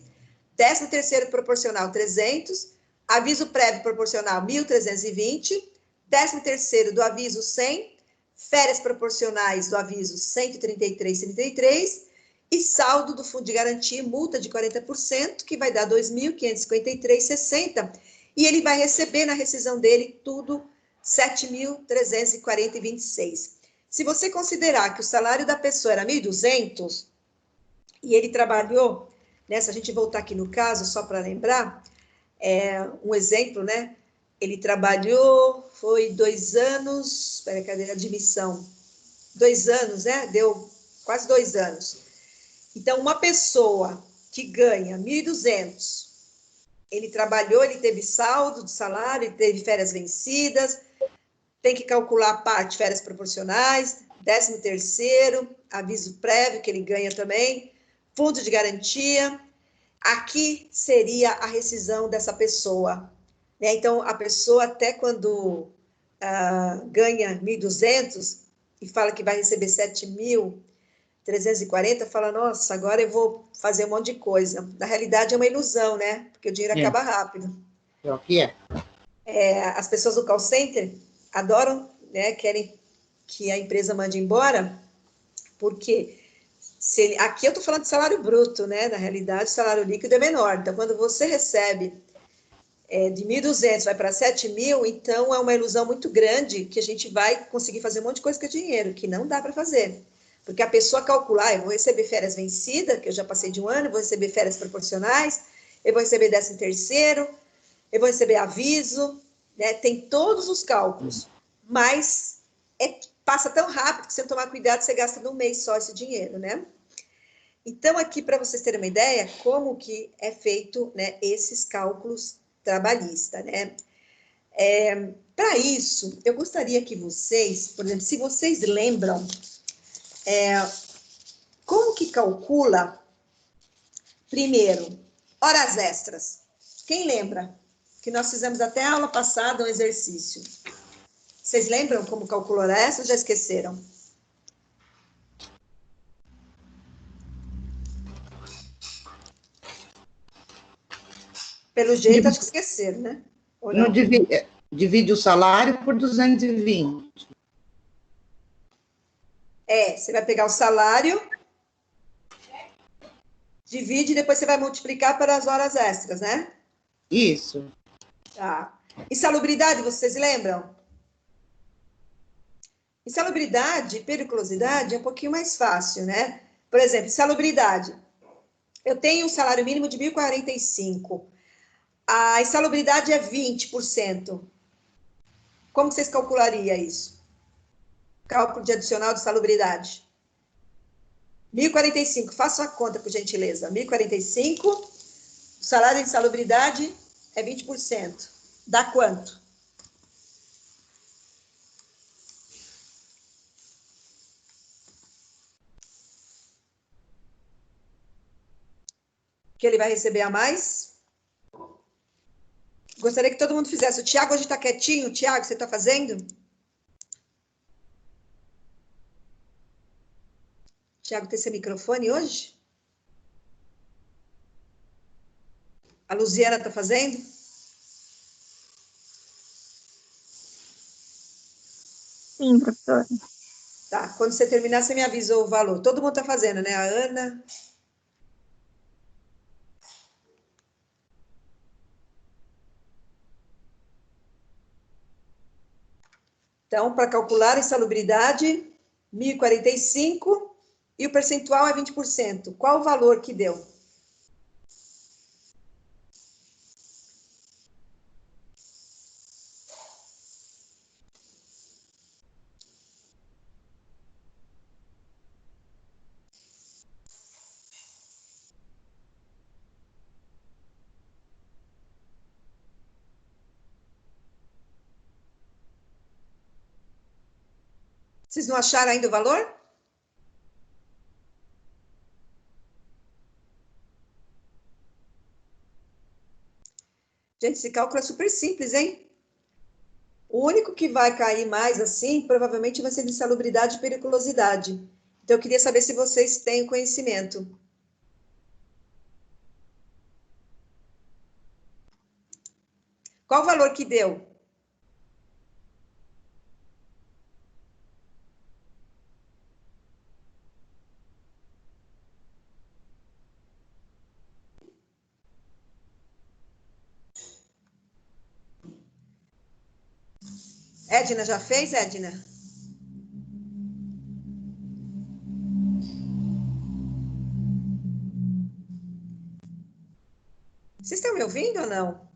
13º proporcional, 300, aviso prévio proporcional, 1.320, 13º do aviso, 100, férias proporcionais do aviso, 133,33, e saldo do fundo de garantia, multa de 40%, que vai dar 2.553,60, e ele vai receber na rescisão dele tudo 7.340,26. Se você considerar que o salário da pessoa era 1.200, e ele trabalhou, né, se a gente voltar aqui no caso, só para lembrar, um exemplo, né? Ele trabalhou, foi 2 anos, cadê a admissão? 2 anos, né? Deu quase 2 anos. Então, uma pessoa que ganha 1.200, ele trabalhou, ele teve saldo de salário, ele teve férias vencidas, tem que calcular a parte de férias proporcionais, 13º, aviso prévio que ele ganha também, fundo de garantia. Aqui seria a rescisão dessa pessoa, né? Então, a pessoa até quando ganha 1.200 e fala que vai receber 7.340, fala, nossa, agora eu vou fazer um monte de coisa. Na realidade, é uma ilusão, né? Porque o dinheiro acaba rápido. É o que é? As pessoas do call center adoram, né? Querem que a empresa mande embora, porque aqui eu estou falando de salário bruto, né? Na realidade, o salário líquido é menor. Então, quando você recebe de 1.200 vai para 7.000, então é uma ilusão muito grande que a gente vai conseguir fazer um monte de coisa com dinheiro, que não dá para fazer. Porque a pessoa calcular, eu vou receber férias vencidas, que eu já passei de um ano, eu vou receber férias proporcionais, eu vou receber 13º, eu vou receber aviso, né? Tem todos os cálculos, mas passa tão rápido que se não tomar cuidado, você gasta num mês só esse dinheiro, né? Então, aqui, para vocês terem uma ideia, como que é feito, né, esses cálculos trabalhistas, né? Para isso, eu gostaria que vocês, por exemplo, se vocês lembram, como que calcula, primeiro, horas extras? Quem lembra? Que nós fizemos até a aula passada um exercício. Vocês lembram como calcula hora extra ou já esqueceram? Pelo jeito, acho que esqueceram, né? Ou não? Divide o salário por 220. Você vai pegar o salário, divide e depois você vai multiplicar para as horas extras, né? Isso. Tá. Insalubridade, vocês lembram? Insalubridade, periculosidade é um pouquinho mais fácil, né? Por exemplo, insalubridade. Eu tenho um salário mínimo de 1.045. A insalubridade é 20%. Como vocês calculariam isso? Cálculo de adicional de salubridade. 1.045, façam a conta, por gentileza. 1.045, o salário de insalubridade é 20%. Dá quanto? Que ele vai receber a mais? Gostaria que todo mundo fizesse. O Tiago hoje está quietinho. Tiago, você está fazendo? Tiago, tem seu microfone hoje? A Luziana está fazendo? Sim, professora. Tá, quando você terminar, você me avisou o valor. Todo mundo está fazendo, né? A Ana. Então, para calcular a insalubridade, 1.045 e o percentual é 20%. Qual o valor que deu? Vocês não acharam ainda o valor? Gente, esse cálculo é super simples, hein? O único que vai cair mais assim, provavelmente vai ser de insalubridade e periculosidade. Então, eu queria saber se vocês têm conhecimento. Qual o valor que deu? Edna já fez, Edna? Vocês estão me ouvindo ou não?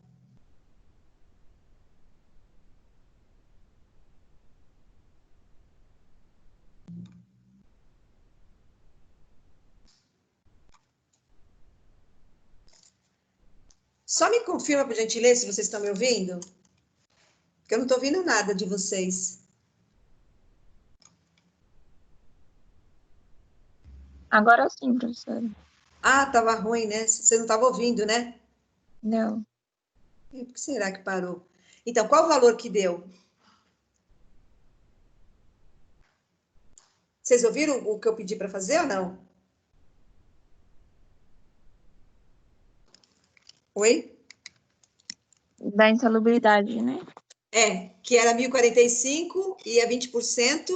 Só me confirma, por gentileza, se vocês estão me ouvindo. Porque eu não estou ouvindo nada de vocês. Agora sim, professora. Ah, estava ruim, né? Você não estava ouvindo, né? Não. Por que será que parou? Então, qual o valor que deu? Vocês ouviram o que eu pedi para fazer ou não? Oi? Da insalubridade, né? Que era 1.045 e a 20%.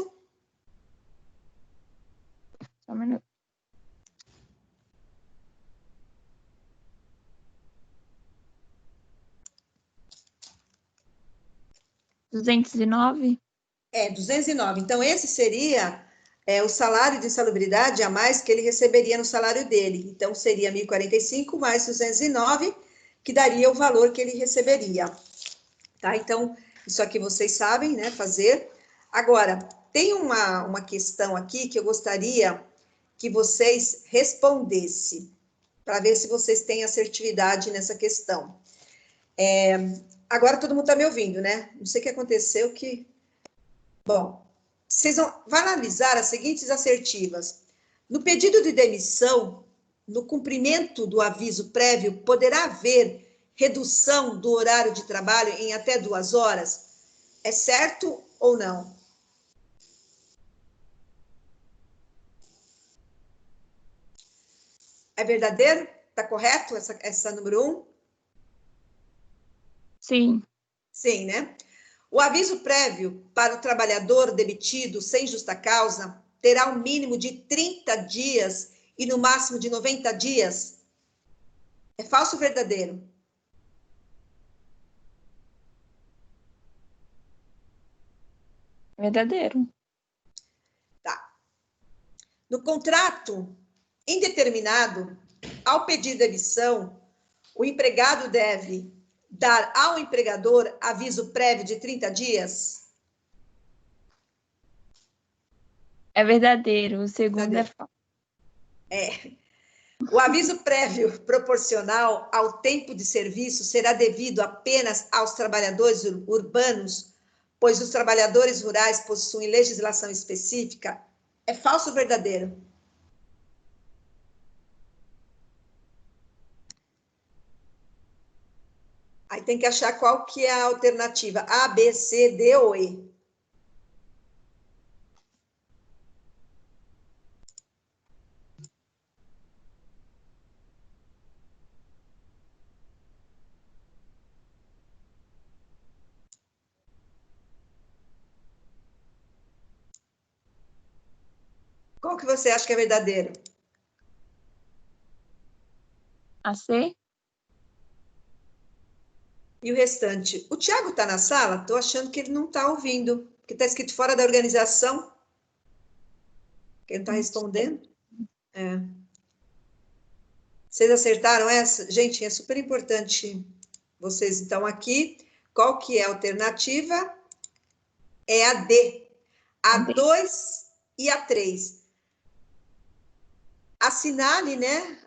Só um minuto. 209? 209. Então, esse seria o salário de insalubridade a mais que ele receberia no salário dele. Então, seria 1.045 mais 209, que daria o valor que ele receberia. Tá? Então, isso aqui vocês sabem, né, fazer. Agora, tem uma questão aqui que eu gostaria que vocês respondessem, para ver se vocês têm assertividade nessa questão. Agora todo mundo está me ouvindo, né? Não sei o que aconteceu que... Bom, vocês vão analisar as seguintes assertivas. No pedido de demissão, no cumprimento do aviso prévio, poderá haver redução do horário de trabalho em até 2 horas? É certo ou não? É verdadeiro? Está correto essa número 1? Sim. Sim, né? O aviso prévio para o trabalhador demitido sem justa causa terá um mínimo de 30 dias e no máximo de 90 dias? É falso ou verdadeiro? Verdadeiro. Tá. No contrato indeterminado, ao pedir demissão, o empregado deve dar ao empregador aviso prévio de 30 dias? É verdadeiro. O segundo é falso. O aviso prévio proporcional ao tempo de serviço será devido apenas aos trabalhadores urbanos, pois os trabalhadores rurais possuem legislação específica? É falso ou verdadeiro? Aí tem que achar qual que é a alternativa, A, B, C, D ou E. Qual que você acha que é verdadeiro? A C? E o restante? O Tiago está na sala? Estou achando que ele não está ouvindo, porque está escrito fora da organização. Que ele não está respondendo. Vocês acertaram essa? Gente, é super importante vocês estão aqui. Qual que é a alternativa? É a D. A 2 e a 3. Assinale, né?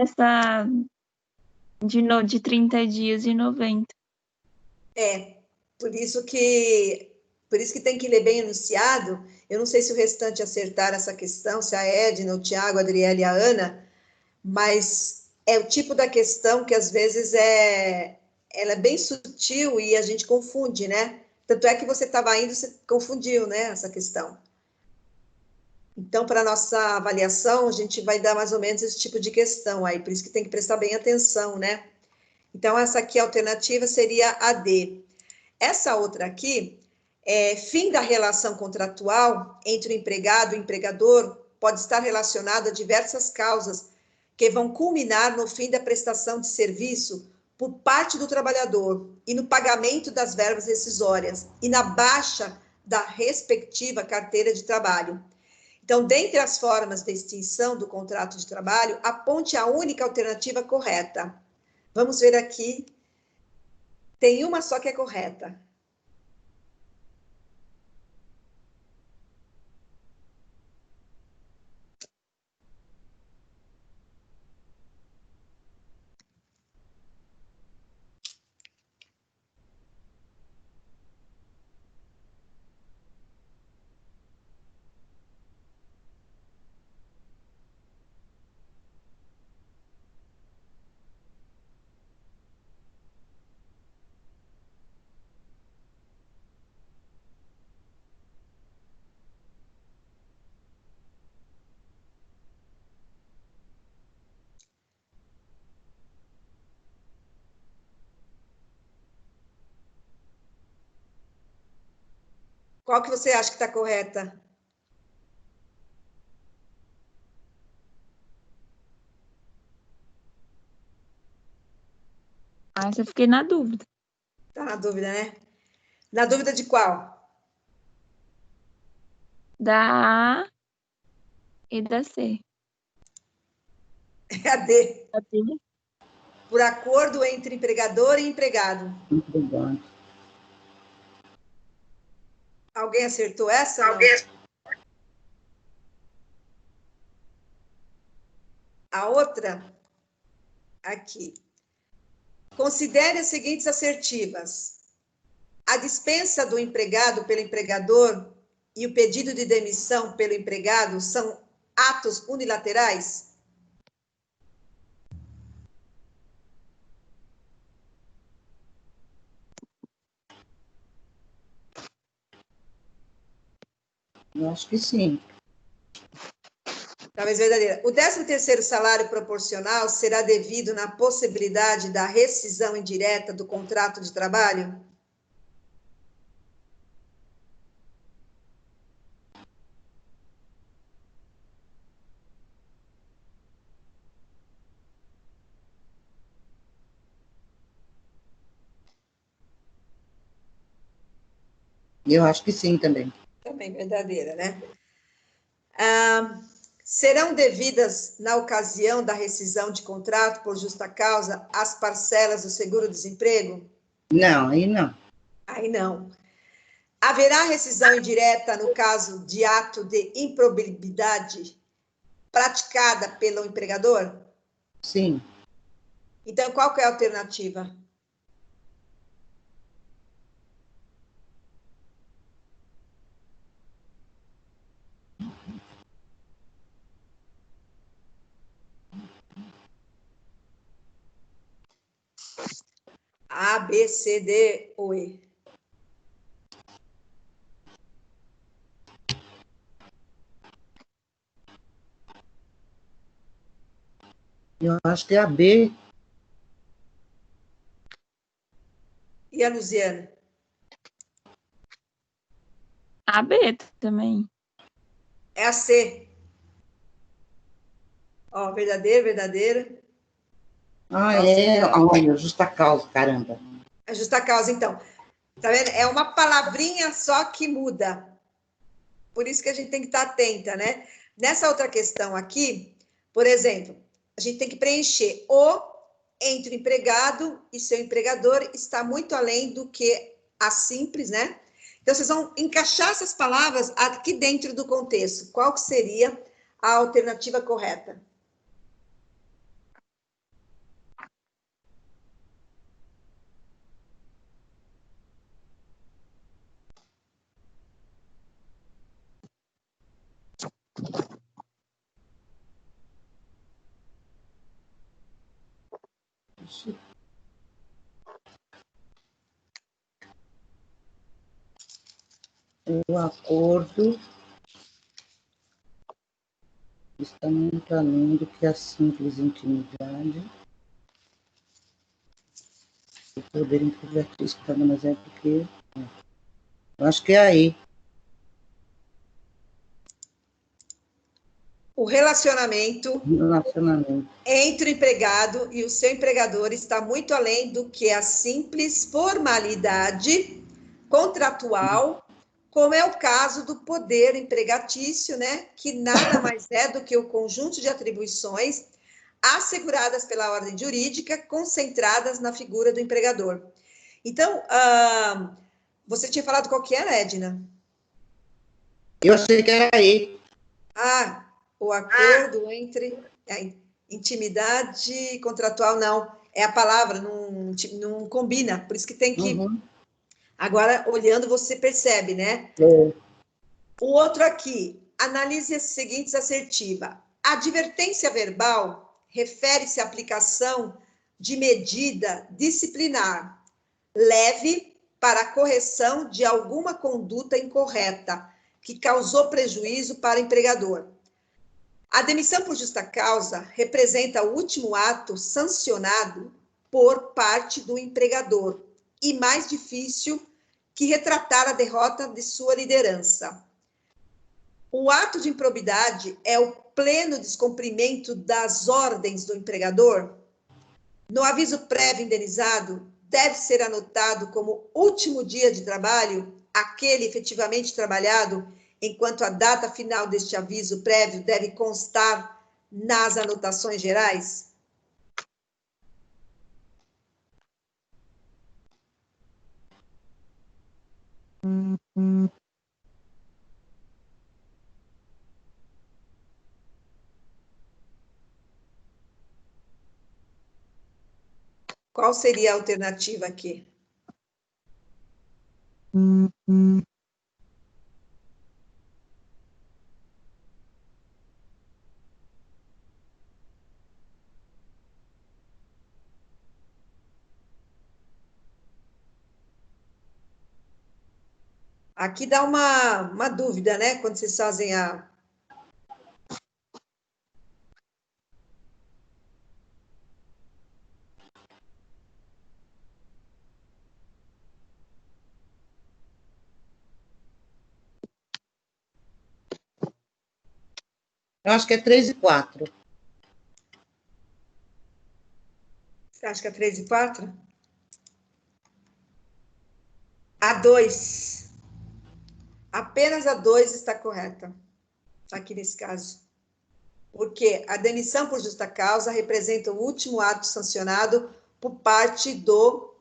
Essa de 30 dias e 90. Por isso que tem que ler bem enunciado. Eu não sei se o restante acertaram essa questão, se a Edna, o Tiago, a Adriele e a Ana, mas é o tipo da questão que às vezes ela é bem sutil e a gente confunde, né? Tanto é que você estava indo, você confundiu, né, essa questão. Então, para a nossa avaliação, a gente vai dar mais ou menos esse tipo de questão aí, por isso que tem que prestar bem atenção, né? Então, essa aqui, a alternativa seria a D. Essa outra aqui, fim da relação contratual entre o empregado e o empregador pode estar relacionado a diversas causas que vão culminar no fim da prestação de serviço por parte do trabalhador e no pagamento das verbas rescisórias e na baixa da respectiva carteira de trabalho. Então, dentre as formas de extinção do contrato de trabalho, aponte a única alternativa correta. Vamos ver aqui. Tem uma só que é correta. Qual que você acha que está correta? Essa eu fiquei na dúvida. Tá na dúvida, né? Na dúvida de qual? Da A e da C. É a D. A D. Por acordo entre empregador e empregado. Empregado. Alguém acertou essa? Não? A outra? Aqui. Considere as seguintes assertivas. A dispensa do empregado pelo empregador e o pedido de demissão pelo empregado são atos unilaterais? Eu acho que sim. Talvez verdadeira. O 13º salário proporcional será devido na possibilidade da rescisão indireta do contrato de trabalho? Eu acho que sim também. Também verdadeira, né? Serão devidas, na ocasião da rescisão de contrato por justa causa, as parcelas do seguro-desemprego? Não, aí não. Aí não. Haverá rescisão indireta no caso de ato de improbidade praticada pelo empregador? Sim. Então, qual que é a alternativa? A, B, C, D ou E? Eu acho que é a B. E a Luziana? A B também. É a C. Ó, verdadeiro, verdadeiro. Ah, Nossa, é. Olha, justa causa, caramba. a justa causa, então. Tá vendo? É uma palavrinha só que muda. Por isso que a gente tem que estar atenta, né? Nessa outra questão aqui, por exemplo, a gente tem que preencher o entre o empregado e seu empregador está muito além do que a simples, né? Então, vocês vão encaixar essas palavras aqui dentro do contexto. Qual que seria a alternativa correta? O acordo está muito além do que a simples intimidade. O poder empregatício que está dando exemplo que. Eu acho que é aí. O relacionamento Relacionamento. entre o empregado e o seu empregador está muito além do que a simples formalidade contratual, como é o caso do poder empregatício, né, que nada mais é do que o conjunto de atribuições asseguradas pela ordem jurídica, concentradas na figura do empregador. Então, você tinha falado qual que era, Edna? Eu achei que era aí. Ah, o acordo entre a intimidade contratual, não. É a palavra, não combina. Por isso que tem que. Uhum. Agora, olhando, você percebe, né? É. O outro aqui, analise as seguintes assertiva. A advertência verbal refere-se à aplicação de medida disciplinar leve para a correção de alguma conduta incorreta que causou prejuízo para o empregador. A demissão por justa causa representa o último ato sancionado por parte do empregador e mais difícil que retratar a derrota de sua liderança. O ato de improbidade é o pleno descumprimento das ordens do empregador. No aviso prévio indenizado, deve ser anotado como último dia de trabalho aquele efetivamente trabalhado, enquanto a data final deste aviso prévio deve constar nas anotações gerais? Qual seria a alternativa aqui? Aqui dá uma dúvida, né? Quando vocês fazem a... Eu acho que é 3 e 4. Você acha que é 3 e 4? A 2. Apenas a 2 está correta, aqui nesse caso. Porque a demissão por justa causa representa o último ato sancionado por parte do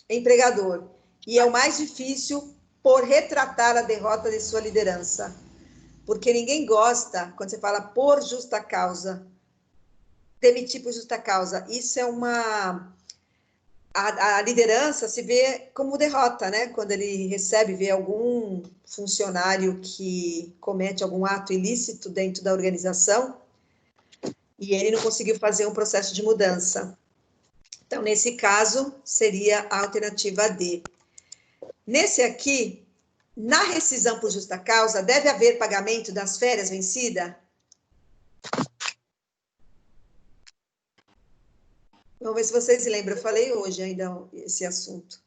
empregador. E é o mais difícil por retratar a derrota de sua liderança. Porque ninguém gosta, quando você fala por justa causa, demitir por justa causa. Isso é uma... A liderança se vê como derrota, né? Quando ele vê algum funcionário que comete algum ato ilícito dentro da organização e ele não conseguiu fazer um processo de mudança. Então, nesse caso, seria a alternativa D. Nesse aqui, na rescisão por justa causa, deve haver pagamento das férias vencidas? Vamos ver se vocês se lembram. Eu falei hoje ainda esse assunto.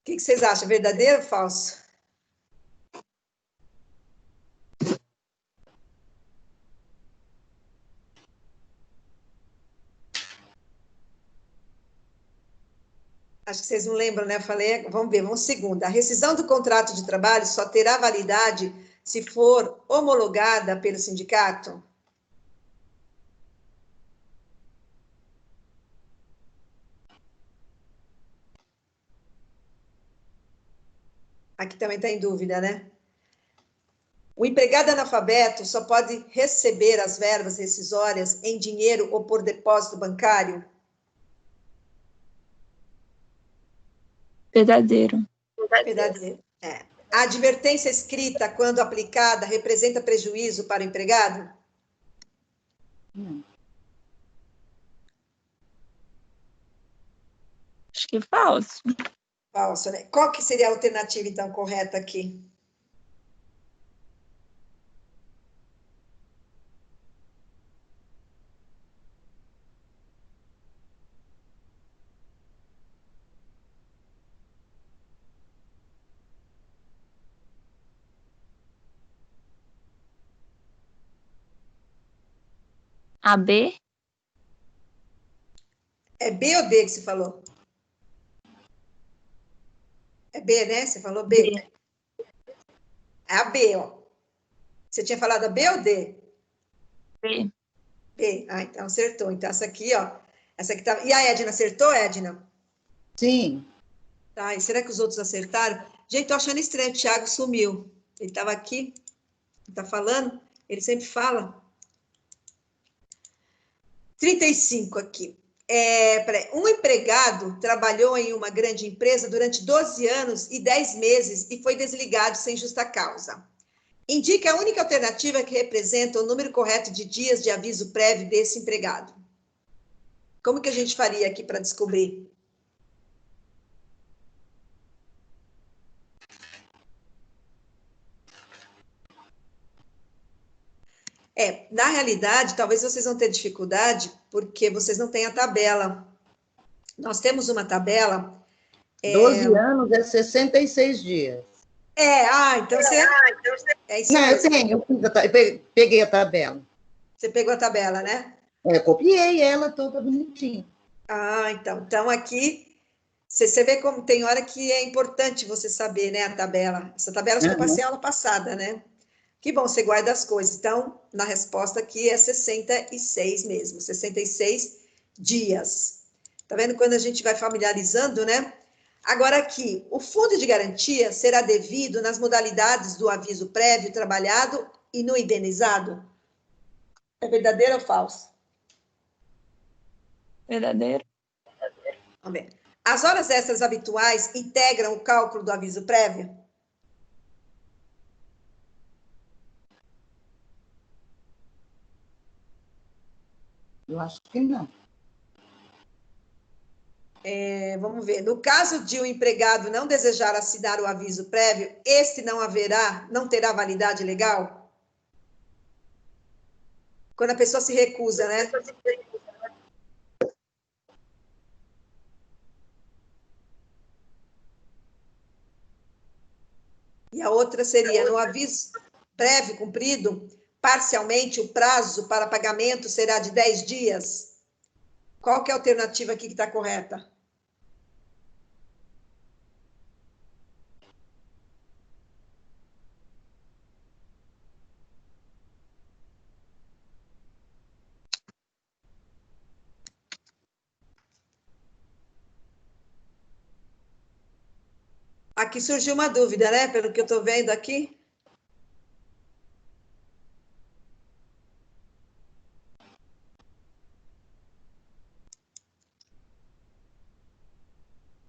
O que vocês acham? Verdadeiro ou falso? Acho que vocês não lembram, né? Eu falei, vamos ver, vamos segunda. A rescisão do contrato de trabalho só terá validade se for homologada pelo sindicato? Aqui também está em dúvida, né? O empregado analfabeto só pode receber as verbas rescisórias em dinheiro ou por depósito bancário? Verdadeiro. Verdadeiro. É. A advertência escrita, quando aplicada, representa prejuízo para o empregado? Não. Acho que falso. Falso, né? Qual que seria a alternativa, então, correta aqui? A B? É B ou D que você falou? É B, né? Você falou B? B. É a B, ó. Você tinha falado a B ou D? B. B. Ah, então acertou. Então, essa aqui, ó. Essa aqui tá... E a Edna acertou, Edna? Sim. Tá, e será que os outros acertaram? Gente, tô achando estranho, o Thiago sumiu. Ele estava aqui, tá falando, ele sempre fala. 35 aqui. Um empregado trabalhou em uma grande empresa durante 12 anos e 10 meses e foi desligado sem justa causa. Indique a única alternativa que representa o número correto de dias de aviso prévio desse empregado. Como que a gente faria aqui para descobrir? Na realidade, talvez vocês vão ter dificuldade, porque vocês não têm a tabela. Nós temos uma tabela... 12 anos é 66 dias. Então você... É isso Não, mesmo. eu tenho, eu peguei a tabela. Você pegou a tabela, né? Copiei ela toda bonitinha. Então aqui, você vê como tem hora que é importante você saber, né, a tabela. Essa tabela acho que eu passei a aula passada, né? Que bom, você guarda as coisas. Então, na resposta aqui é 66 mesmo, 66 dias. Tá vendo quando a gente vai familiarizando, né? Agora aqui, o fundo de garantia será devido nas modalidades do aviso prévio trabalhado e no indenizado? É verdadeiro ou falso? Verdadeiro. Vamos ver. As horas extras habituais integram o cálculo do aviso prévio? Eu acho que não. Vamos ver. No caso de o empregado não desejar assinar o aviso prévio, este não terá validade legal? Quando a pessoa se recusa, né? E a outra seria, no aviso prévio cumprido, parcialmente, o prazo para pagamento será de 10 dias? Qual que é a alternativa aqui que está correta? Aqui surgiu uma dúvida, né? Pelo que eu estou vendo aqui.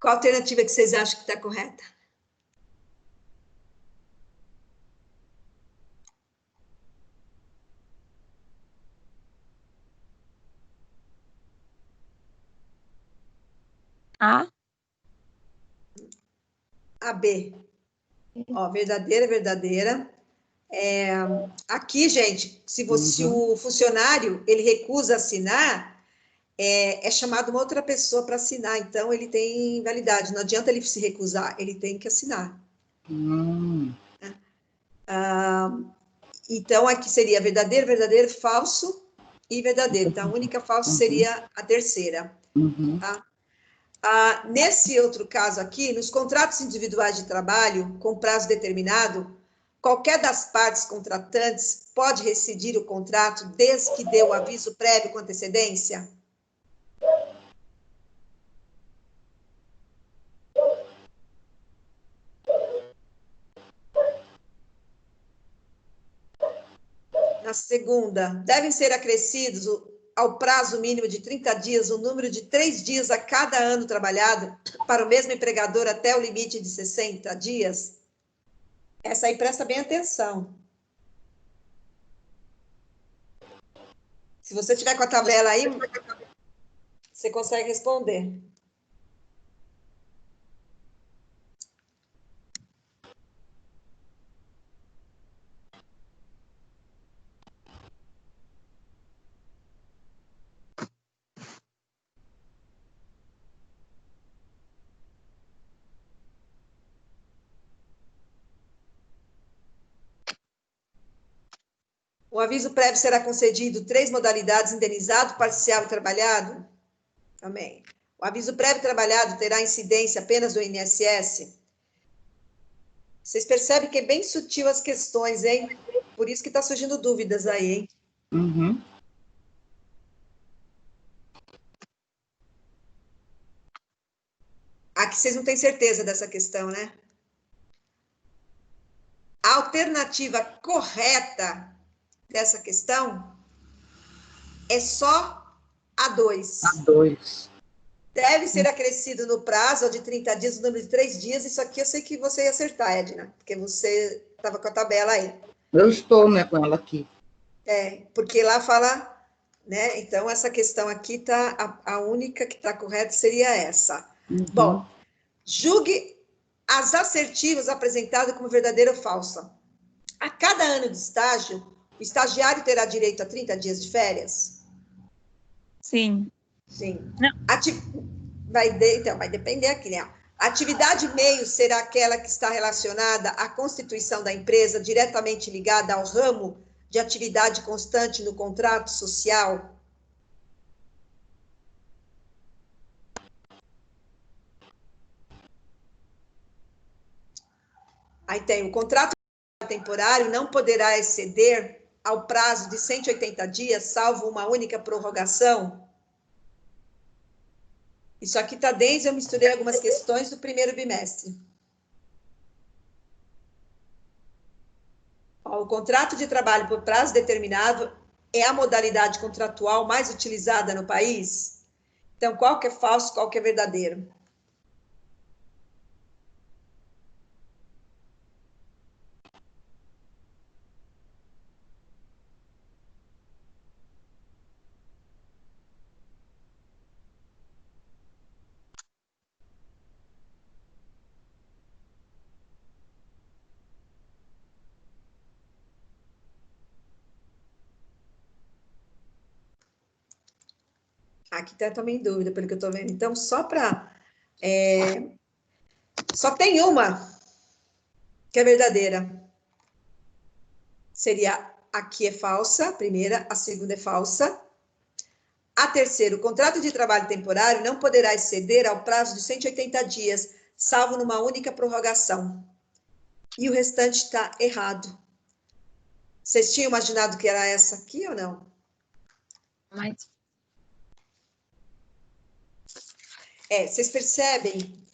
Qual a alternativa que vocês acham que está correta? A. A B. Verdadeira, verdadeira. Aqui, gente, se o funcionário ele recusa assinar, é chamado uma outra pessoa para assinar, então ele tem validade. Não adianta ele se recusar, ele tem que assinar. Então, aqui seria verdadeiro, verdadeiro, falso e verdadeiro. Então, a única falsa seria a terceira. Tá? Nesse outro caso aqui, nos contratos individuais de trabalho com prazo determinado, qualquer das partes contratantes pode rescindir o contrato desde que dê o aviso prévio com antecedência? Na segunda, devem ser acrescidos ao prazo mínimo de 30 dias o número de 3 dias a cada ano trabalhado para o mesmo empregador até o limite de 60 dias? Essa aí presta bem atenção. Se você tiver com a tabela aí, você consegue responder. O aviso prévio será concedido 3 modalidades: indenizado, parcial e trabalhado? Amém. O aviso prévio trabalhado terá incidência apenas do INSS? Vocês percebem que é bem sutil as questões, hein? Por isso que está surgindo dúvidas aí, hein? Aqui vocês não têm certeza dessa questão, né? A alternativa correta dessa questão é só a 2. A 2. Deve ser acrescido no prazo de 30 dias, o número de 3 dias. Isso aqui eu sei que você ia acertar, Edna, porque você estava com a tabela aí. Eu estou, né, com ela aqui. Porque lá fala, né? Então, essa questão aqui tá, a única que está correta seria essa. Bom, julgue as assertivas apresentadas como verdadeira ou falsa. A cada ano de estágio, O estagiário terá direito a 30 dias de férias? Sim. Sim. Não. Então, vai depender aqui, né? A atividade meio será aquela que está relacionada à constituição da empresa, diretamente ligada ao ramo de atividade constante no contrato social? Aí tem o contrato temporário não poderá exceder ao prazo de 180 dias, salvo uma única prorrogação. Isso aqui está desde, eu misturei algumas questões do primeiro bimestre. Ó, o contrato de trabalho por prazo determinado é a modalidade contratual mais utilizada no país? Então, qual que é falso, qual que é verdadeiro? Aqui está também dúvida, pelo que eu estou vendo. Então, só para... só tem uma que é verdadeira. Seria, aqui é falsa, a primeira, a segunda é falsa. A terceira, o contrato de trabalho temporário não poderá exceder ao prazo de 180 dias, salvo numa única prorrogação. E o restante está errado. Vocês tinham imaginado que era essa aqui ou não? Mas... vocês percebem,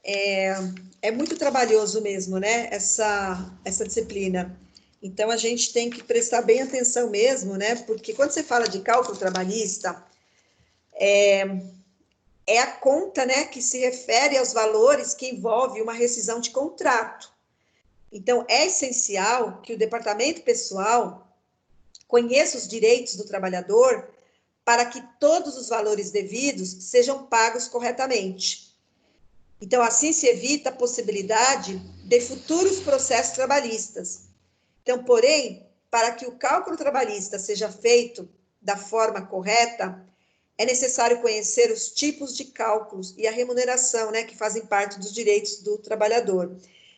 é muito trabalhoso mesmo, né, essa disciplina. Então, a gente tem que prestar bem atenção mesmo, né, porque quando você fala de cálculo trabalhista, é a conta, né, que se refere aos valores que envolve uma rescisão de contrato. Então, é essencial que o departamento pessoal conheça os direitos do trabalhador para que todos os valores devidos sejam pagos corretamente. Então, assim se evita a possibilidade de futuros processos trabalhistas. Então, porém, para que o cálculo trabalhista seja feito da forma correta, é necessário conhecer os tipos de cálculos e a remuneração, né, que fazem parte dos direitos do trabalhador.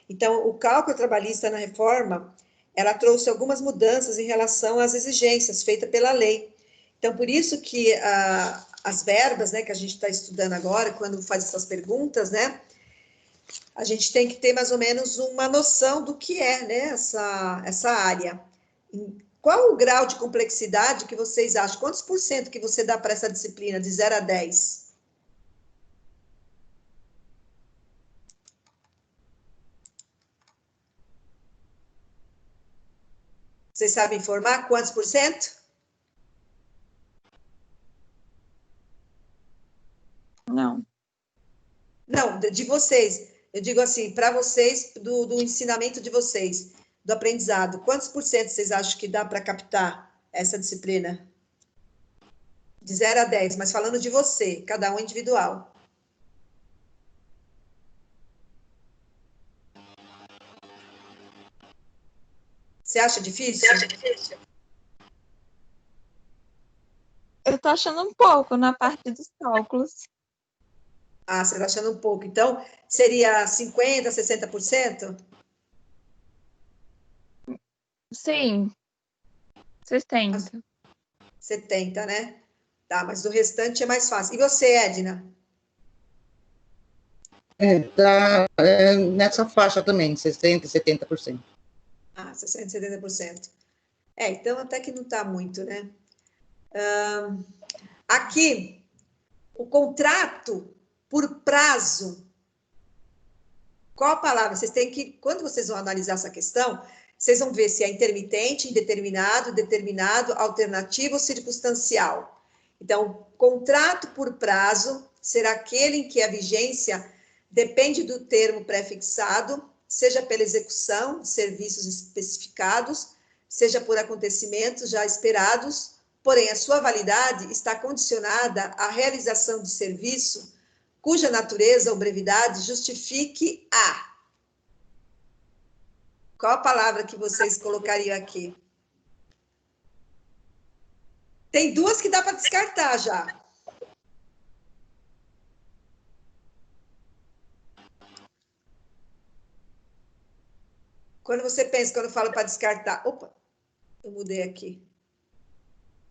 Então, o cálculo trabalhista na reforma, ela trouxe algumas mudanças em relação às exigências feitas pela lei. Então, por isso que as verbas, né, que a gente está estudando agora, quando faz essas perguntas, né, a gente tem que ter mais ou menos uma noção do que é, né, essa área. Qual o grau de complexidade que vocês acham? Quantos por cento que você dá para essa disciplina, de 0 a 10? Vocês sabem informar quantos por cento? Não. Não, de vocês. Eu digo assim, para vocês, do ensinamento de vocês, do aprendizado, quantos por cento vocês acham que dá para captar essa disciplina? De 0 a 10, mas falando de você, cada um individual. Você acha difícil? Eu tô achando um pouco na parte dos cálculos. Ah, você está achando um pouco. Então, seria 50%, 60%? Sim. 60. 70%, né? Tá, mas o restante é mais fácil. E você, Edna? Tá nessa faixa também, 60%, 70%. Ah, 60%, 70%. Então até que não está muito, né? Aqui, o contrato por prazo. Qual a palavra? Vocês têm que, quando vocês vão analisar essa questão, vocês vão ver se é intermitente, indeterminado, determinado, alternativo ou circunstancial. Então, contrato por prazo será aquele em que a vigência depende do termo pré-fixado, seja pela execução de serviços especificados, seja por acontecimentos já esperados, porém a sua validade está condicionada à realização de serviço cuja natureza ou brevidade justifique a... Qual a palavra que vocês colocariam aqui? Tem duas que dá para descartar já. Quando você pensa, quando eu falo para descartar... Opa, eu mudei aqui.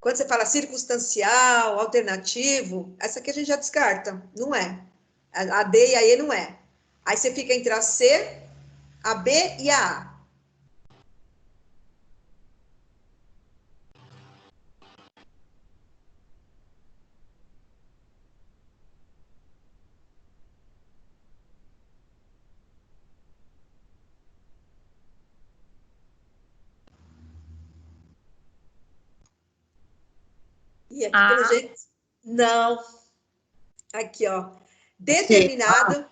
Quando você fala circunstancial, alternativo, essa aqui a gente já descarta. Não é. A D e a E não é. Aí você fica entre a C, a B e a A. E aqui, pelo jeito, não. Aqui, ó. Determinado.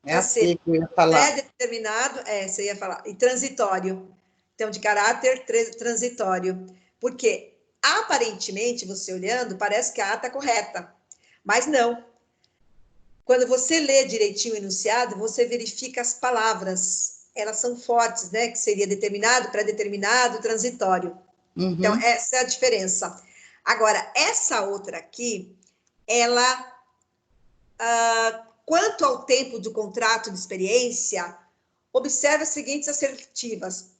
É a C que eu ia falar. É determinado, você ia falar. E transitório. Então, de caráter transitório. Porque, aparentemente, você olhando, parece que a A está correta. Mas não. Quando você lê direitinho o enunciado, você verifica as palavras. Elas são fortes, né? Que seria determinado, pré-determinado, transitório. Uhum. Então, essa é a diferença. Agora, essa outra aqui, ela, quanto ao tempo do contrato de experiência, observe as seguintes assertivas.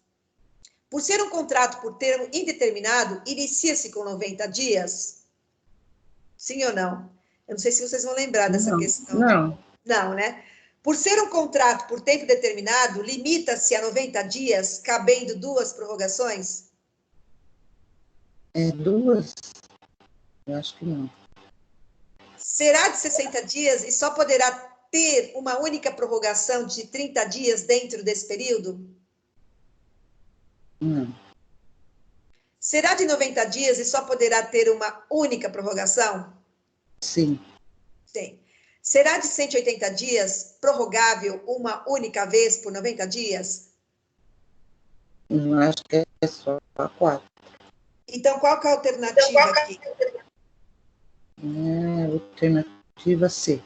Por ser um contrato por termo indeterminado, inicia-se com 90 dias? Sim ou não? Eu não sei se vocês vão lembrar dessa questão. Não. Não, né? Por ser um contrato por tempo determinado, limita-se a 90 dias, cabendo 2 prorrogações? Duas? Eu acho que não. Será de 60 dias e só poderá ter uma única prorrogação de 30 dias dentro desse período? Não. Será de 90 dias e só poderá ter uma única prorrogação? Sim. Sim. Será de 180 dias, prorrogável uma única vez por 90 dias? Eu acho que é só a 4. Então, qual que é a alternativa aqui? Alternativa C.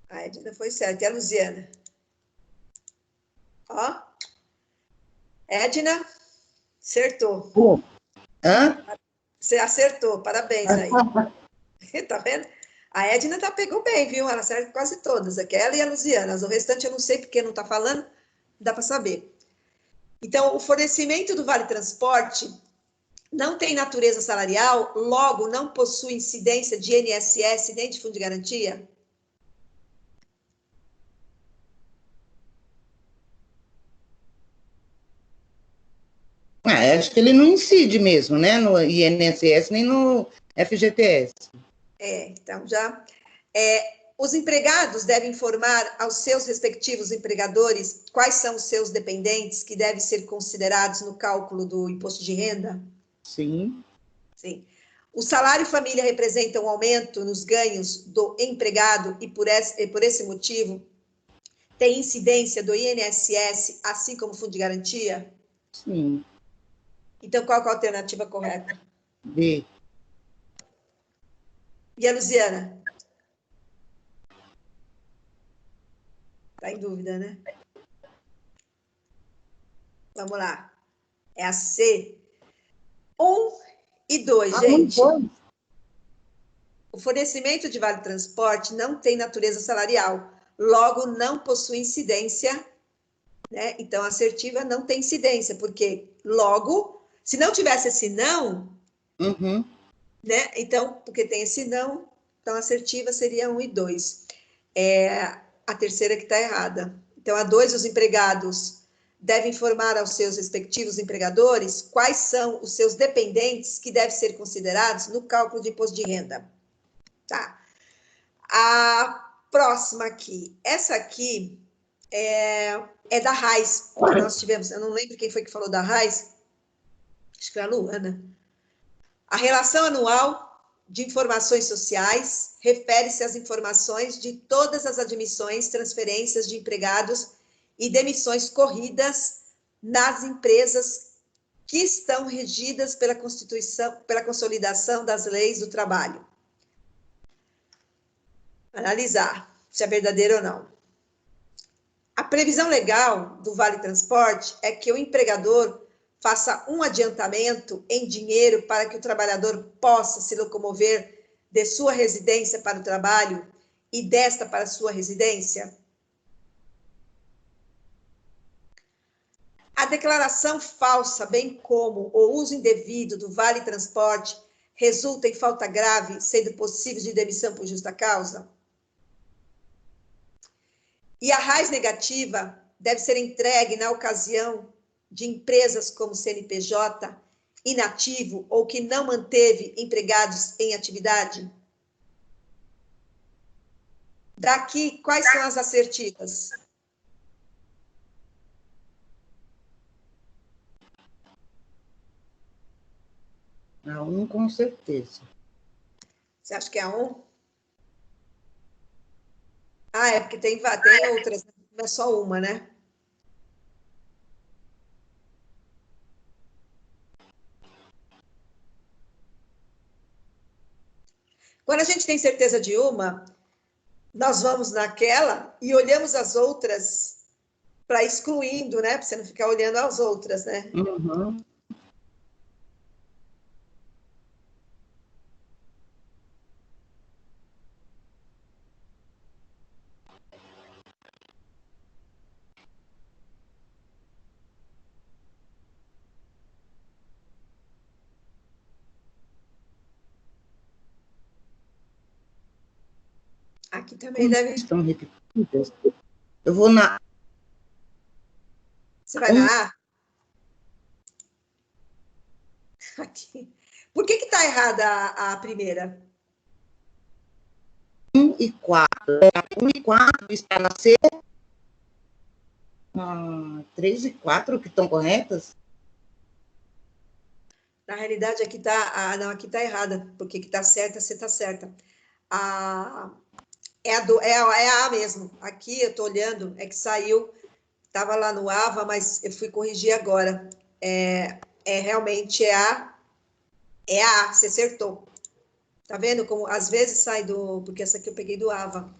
A Edna foi certa. E a Luziana? Ó. Edna, acertou. Hã? Você acertou, parabéns aí. Tá vendo? A Edna pegou bem, viu? Ela acerta quase todas aqui. Ela e a Luziana. O restante eu não sei porque não está falando, não dá para saber. Então, o fornecimento do Vale Transporte não tem natureza salarial, logo não possui incidência de INSS nem de fundo de garantia? Acho que ele não incide mesmo, né? No INSS nem no FGTS. Então já... os empregados devem informar aos seus respectivos empregadores quais são os seus dependentes que devem ser considerados no cálculo do imposto de renda? Sim. Sim. O salário família representa um aumento nos ganhos do empregado e por esse motivo tem incidência do INSS, assim como fundo de garantia? Sim. Então, qual é a alternativa correta? B. E a Luziana? Está em dúvida, né? Vamos lá. É a C. 1 e 2, gente. O fornecimento de vale transporte não tem natureza salarial, logo não possui incidência, né? Então, a assertiva não tem incidência, porque logo, se não tivesse esse não, né? Então, porque tem esse não, então a assertiva seria 1 e 2. A terceira que está errada. Então, a 2, os empregados devem informar aos seus respectivos empregadores quais são os seus dependentes que devem ser considerados no cálculo de imposto de renda. Tá. A próxima aqui. Essa aqui é da RAIS, que nós tivemos. Eu não lembro quem foi que falou da RAIS. Acho que foi a Luana. A relação anual de informações sociais refere-se às informações de todas as admissões, transferências de empregados e demissões corridas nas empresas que estão regidas pela Constituição, pela consolidação das leis do trabalho. Analisar se é verdadeiro ou não. A previsão legal do Vale Transporte é que o empregador faça um adiantamento em dinheiro para que o trabalhador possa se locomover de sua residência para o trabalho e desta para a sua residência? A declaração falsa, bem como o uso indevido do vale transporte, resulta em falta grave, sendo possível de demissão por justa causa? E a raiz negativa deve ser entregue na ocasião de empresas como CNPJ, inativo ou que não manteve empregados em atividade? Daqui, quais são as assertivas? A 1, com certeza. Você acha que é a 1? Ah, é porque tem outras, não é só uma, né? Quando a gente tem certeza de uma, nós vamos naquela e olhamos as outras para excluindo, né? Para você não ficar olhando as outras, né? Uhum. Aqui também deve... Estão repetidas. Eu vou na... Você vai na A? Aqui. Por que está errada a primeira? 1 e 4. 1 e 4 está na C. 3 e 4 que estão corretas? Na realidade, aqui está... não, aqui está errada, porque que está certa, você está certa. É a A mesmo. Aqui eu estou olhando, é que saiu, estava lá no AVA, mas eu fui corrigir agora. Realmente é a A, você acertou. Tá vendo como às vezes sai do... Porque essa aqui eu peguei do AVA.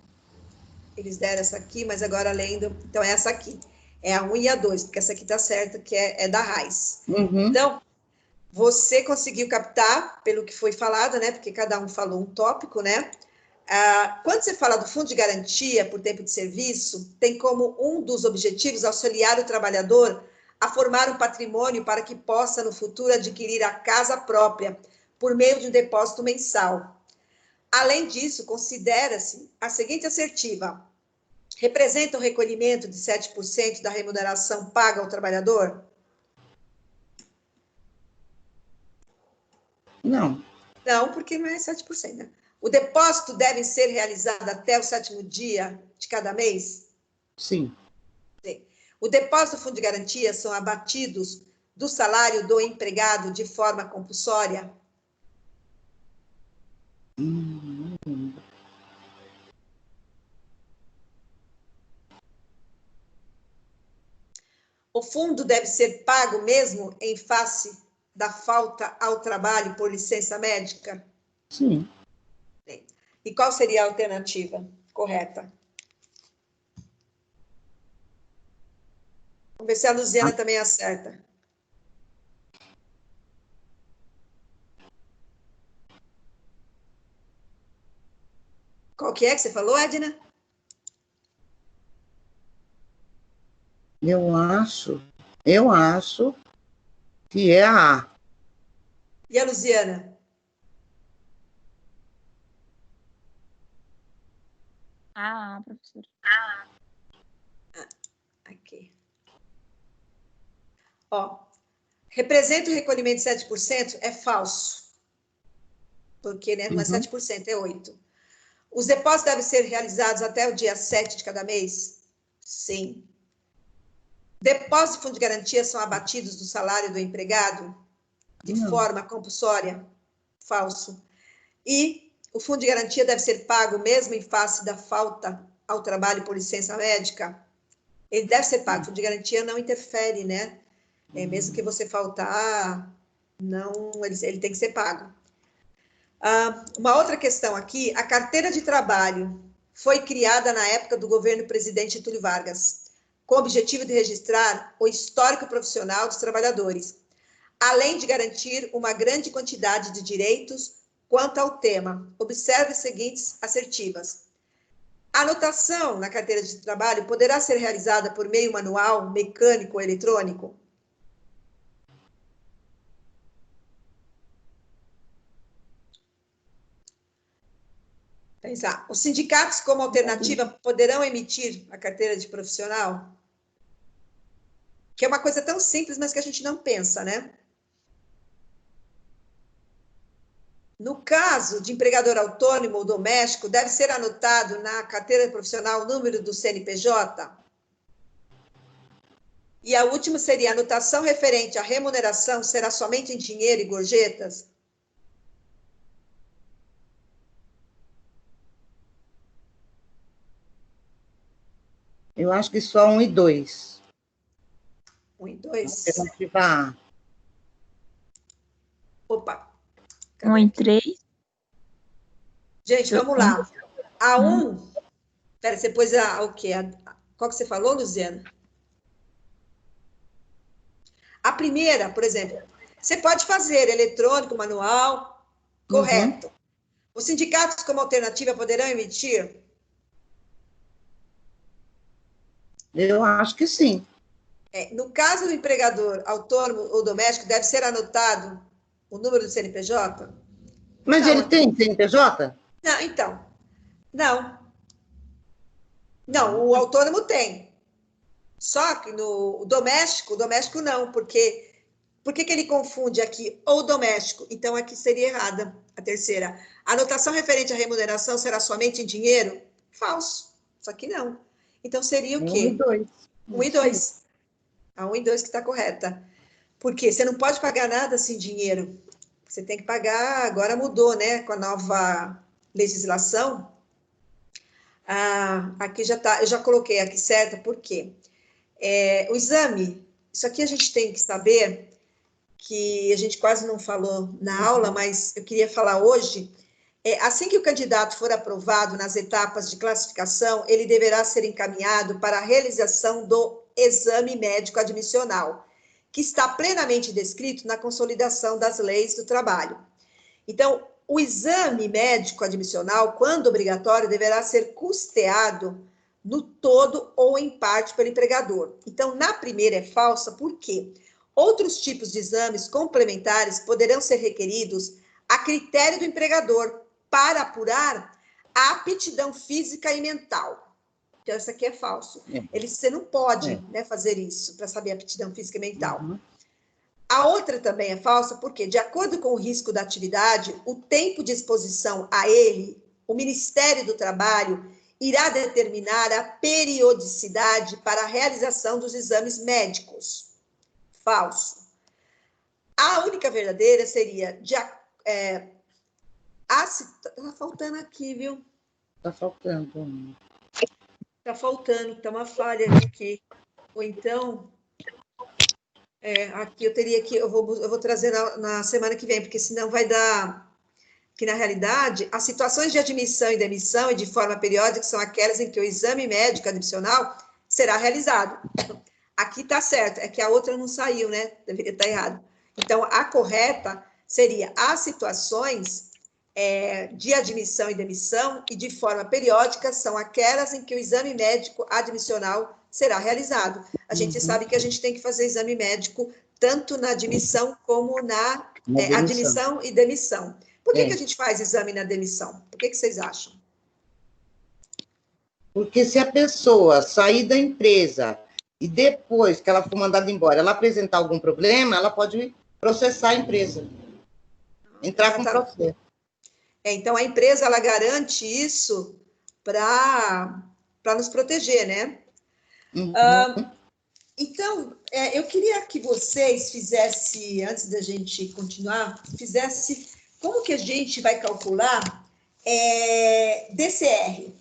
Eles deram essa aqui, mas agora lendo... Então é essa aqui. É a 1 e a 2, porque essa aqui tá certa, que é da raiz. Uhum. Então, você conseguiu captar, pelo que foi falado, né? Porque cada um falou um tópico, né? Quando você fala do fundo de garantia por tempo de serviço, tem como um dos objetivos auxiliar o trabalhador a formar um patrimônio para que possa, no futuro, adquirir a casa própria, por meio de um depósito mensal. Além disso, considera-se a seguinte assertiva: representa o recolhimento de 7% da remuneração paga ao trabalhador? Não. Não, porque não é 7%, né? O depósito deve ser realizado até o 7º dia de cada mês? Sim. Sim. O depósito do fundo de garantia são abatidos do salário do empregado de forma compulsória? O fundo deve ser pago mesmo em face da falta ao trabalho por licença médica? Sim. E qual seria a alternativa correta? Vamos ver se a Luziana também acerta. Qual que você falou, Edna? Eu acho que é a A. E a Luziana? Professora. Aqui. Ó, representa o recolhimento de 7%? É falso. Porque, né, não é 7%, é 8%. Os depósitos devem ser realizados até o dia 7 de cada mês? Sim. Depósitos de fundo de garantia são abatidos do salário do empregado de forma compulsória? Falso. E o fundo de garantia deve ser pago mesmo em face da falta ao trabalho por licença médica? Ele deve ser pago. O fundo de garantia não interfere, né? Mesmo que você faltar, não, ele tem que ser pago. Uma outra questão aqui: a carteira de trabalho foi criada na época do governo presidente Getúlio Vargas, com o objetivo de registrar o histórico profissional dos trabalhadores. além de garantir uma grande quantidade de direitos quanto ao tema. Observe as seguintes assertivas. A anotação na carteira de trabalho poderá ser realizada por meio manual, mecânico ou eletrônico? Pensar. Os sindicatos, como alternativa, poderão emitir a carteira de profissional? Que é uma coisa tão simples, mas que a gente não pensa, né? No caso de empregador autônomo ou doméstico, deve ser anotado na carteira profissional o número do CNPJ? E a última seria a anotação referente à remuneração será somente em dinheiro e gorjetas? Eu acho que só 1 e 2. 1 e 2? Alternativa A. Opa. 1 e 3. Gente, vamos lá. A 1... Pera, você pôs o quê? Qual que você falou, Luziana? A primeira, por exemplo, você pode fazer eletrônico, manual, correto. Os sindicatos, como alternativa, poderão emitir? Eu acho que sim. No caso do empregador autônomo ou doméstico, deve ser anotado o número do CNPJ? Mas Não. ele tem CNPJ? Não, então. Não. Não, o autônomo tem. Só que no doméstico não, porque por que ele confunde aqui ou doméstico? Então, aqui seria errada a terceira. A anotação referente à remuneração será somente em dinheiro? Falso. Só que não. Então, seria o 1 quê? e 2. 1 e 2. A 1 e 2 que está correta. Porque você não pode pagar nada sem dinheiro. Você tem que pagar, agora mudou, né? Com a nova legislação. Aqui já está, eu já coloquei aqui certa, por quê? O exame, isso aqui a gente tem que saber, que a gente quase não falou na aula, mas eu queria falar hoje. Assim que o candidato for aprovado nas etapas de classificação, ele deverá ser encaminhado para a realização do exame médico admissional, que está plenamente descrito na Consolidação das Leis do Trabalho. Então, o exame médico admissional, quando obrigatório, deverá ser custeado no todo ou em parte pelo empregador. Então, na primeira é falsa, por quê? Outros tipos de exames complementares poderão ser requeridos a critério do empregador para apurar a aptidão física e mental. Então, isso aqui é falso. Você não pode fazer isso para saber a aptidão física e mental. A outra também é falsa, porque, de acordo com o risco da atividade, o tempo de exposição a ele, o Ministério do Trabalho irá determinar a periodicidade para a realização dos exames médicos. Falso. A única verdadeira seria... Tá faltando aqui, viu? Tá faltando. Tá faltando, tá uma falha aqui. Ou então... aqui eu teria que... Eu vou trazer na semana que vem, porque senão vai dar... Que, na realidade, as situações de admissão e demissão e de forma periódica são aquelas em que o exame médico admissional será realizado. Aqui está certo, é que a outra não saiu, né? Deveria estar errado. Então, a correta seria as situações de admissão e demissão e de forma periódica são aquelas em que o exame médico admissional será realizado. A gente sabe que a gente tem que fazer exame médico tanto na admissão como na admissão e demissão. Por que a gente faz exame na demissão? Por que vocês acham? Porque se a pessoa sair da empresa e depois que ela for mandada embora, ela apresentar algum problema, ela pode processar a empresa. Entrar com processo. Então, a empresa, ela garante isso para nos proteger, né? Então, eu queria que vocês fizessem, antes da gente continuar, como que a gente vai calcular DCR.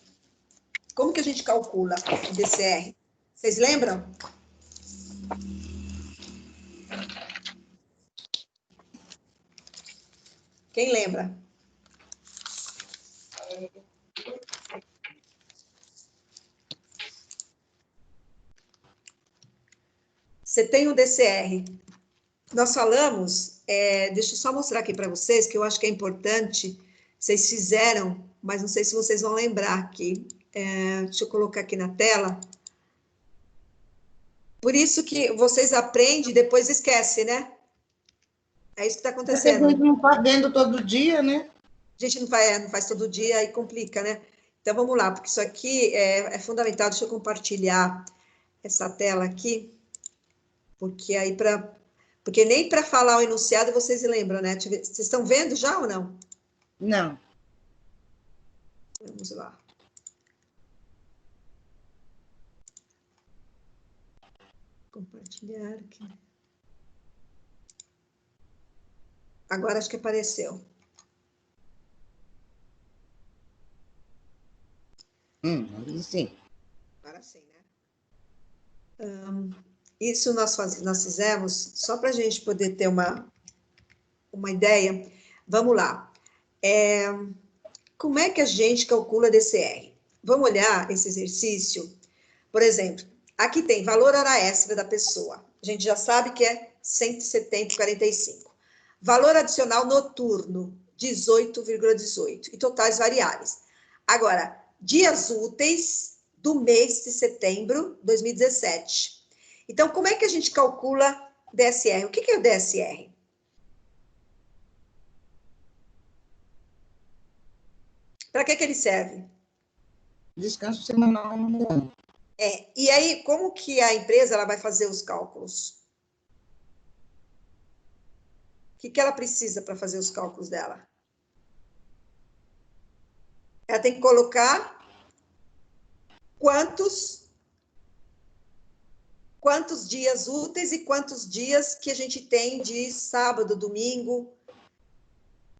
Como que a gente calcula o DCR? Vocês lembram? Quem lembra? Você tem o DCR. nós falamos, deixa eu só mostrar aqui para vocês, que eu acho que é importante, vocês fizeram, mas não sei se vocês vão lembrar aqui. Deixa eu colocar aqui na tela. Por isso que vocês aprendem e depois esquecem, né? É isso que está acontecendo. A gente não está vendo todo dia, né? A gente não faz todo dia e complica, né? Então, vamos lá, porque isso aqui é fundamental. Deixa eu compartilhar essa tela aqui, porque aí porque nem para falar o enunciado vocês lembram, né? Vocês estão vendo já ou não? Não. Vamos lá. Compartilhar aqui. Agora acho que apareceu. Sim. Agora sim, né? Isso nós fizemos só para a gente poder ter uma ideia. Vamos lá. Como é que a gente calcula DCR? Vamos olhar esse exercício. Por exemplo, aqui tem valor hora extra da pessoa. A gente já sabe que é 170,45. Valor adicional noturno, 18,18. E totais variáveis. Agora, dias úteis do mês de setembro de 2017. Então, como é que a gente calcula DSR? O que é o DSR? Para que ele serve? Descanso semanal. E aí, como que a empresa ela vai fazer os cálculos? O que ela precisa para fazer os cálculos dela? Ela tem que colocar quantos dias úteis e quantos dias que a gente tem de sábado, domingo.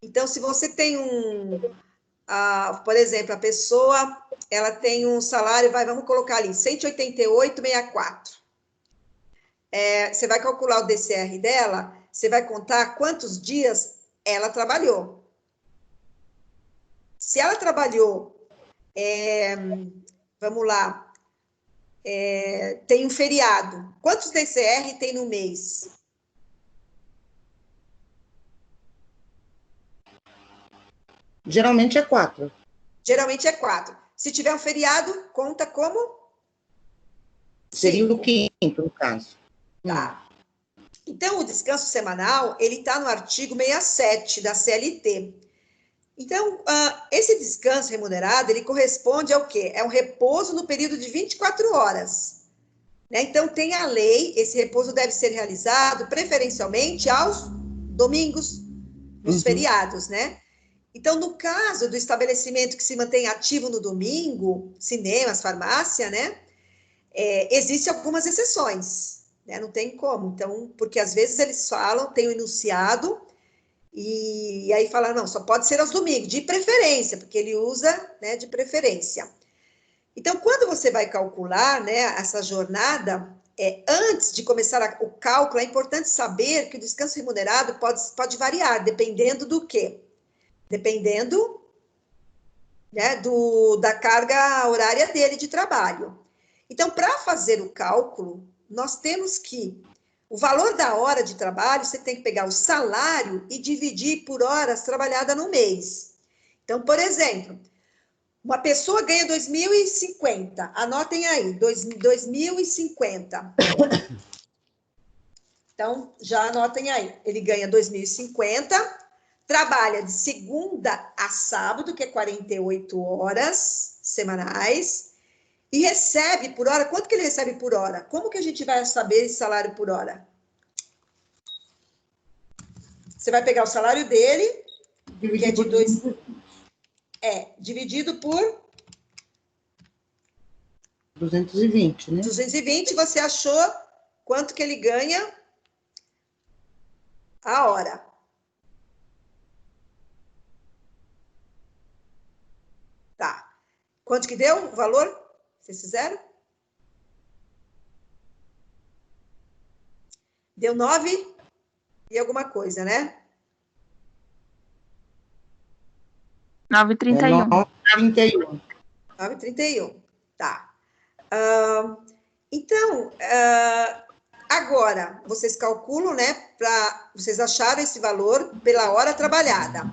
Então, se você tem por exemplo, a pessoa, ela tem um salário, vamos colocar ali, 188,64. Você vai calcular o DCR dela, você vai contar quantos dias ela trabalhou. Se ela trabalhou, vamos lá, tem um feriado, quantos DCR tem no mês? Geralmente é 4. Geralmente é 4. Se tiver um feriado, conta como? Seria o quinto, no caso. Tá. Então, o descanso semanal, ele está no artigo 67 da CLT. Então, esse descanso remunerado, ele corresponde ao quê? É um repouso no período de 24 horas. Né? Então, tem a lei, esse repouso deve ser realizado preferencialmente aos domingos, nos feriados, né? Então, no caso do estabelecimento que se mantém ativo no domingo, cinemas, farmácia, né? Existem algumas exceções, né? Não tem como. Então, porque às vezes eles falam, tem o enunciado, e aí fala, não, só pode ser aos domingos, de preferência, porque ele usa, né, de preferência. Então, quando você vai calcular, né, essa jornada, antes de começar o cálculo, é importante saber que o descanso remunerado pode variar, dependendo do quê? Dependendo, né, da carga horária dele de trabalho. Então, para fazer o cálculo, nós temos que o valor da hora de trabalho, você tem que pegar o salário e dividir por horas trabalhadas no mês. Então, por exemplo, uma pessoa ganha 2.050, anotem aí, 2.050. Então, já anotem aí, ele ganha 2.050, trabalha de segunda a sábado, que é 48 horas semanais, e recebe por hora, quanto que ele recebe por hora? Como que a gente vai saber esse salário por hora? Você vai pegar o salário dele, que é de dividido por 220, né? 220, você achou quanto que ele ganha a hora. Tá. Quanto que deu o valor? Vocês fizeram? Deu 9 e alguma coisa, né? 9,31. 9,31. 9,31. Tá. Então, Agora, vocês calculam, né, vocês acharam esse valor pela hora trabalhada.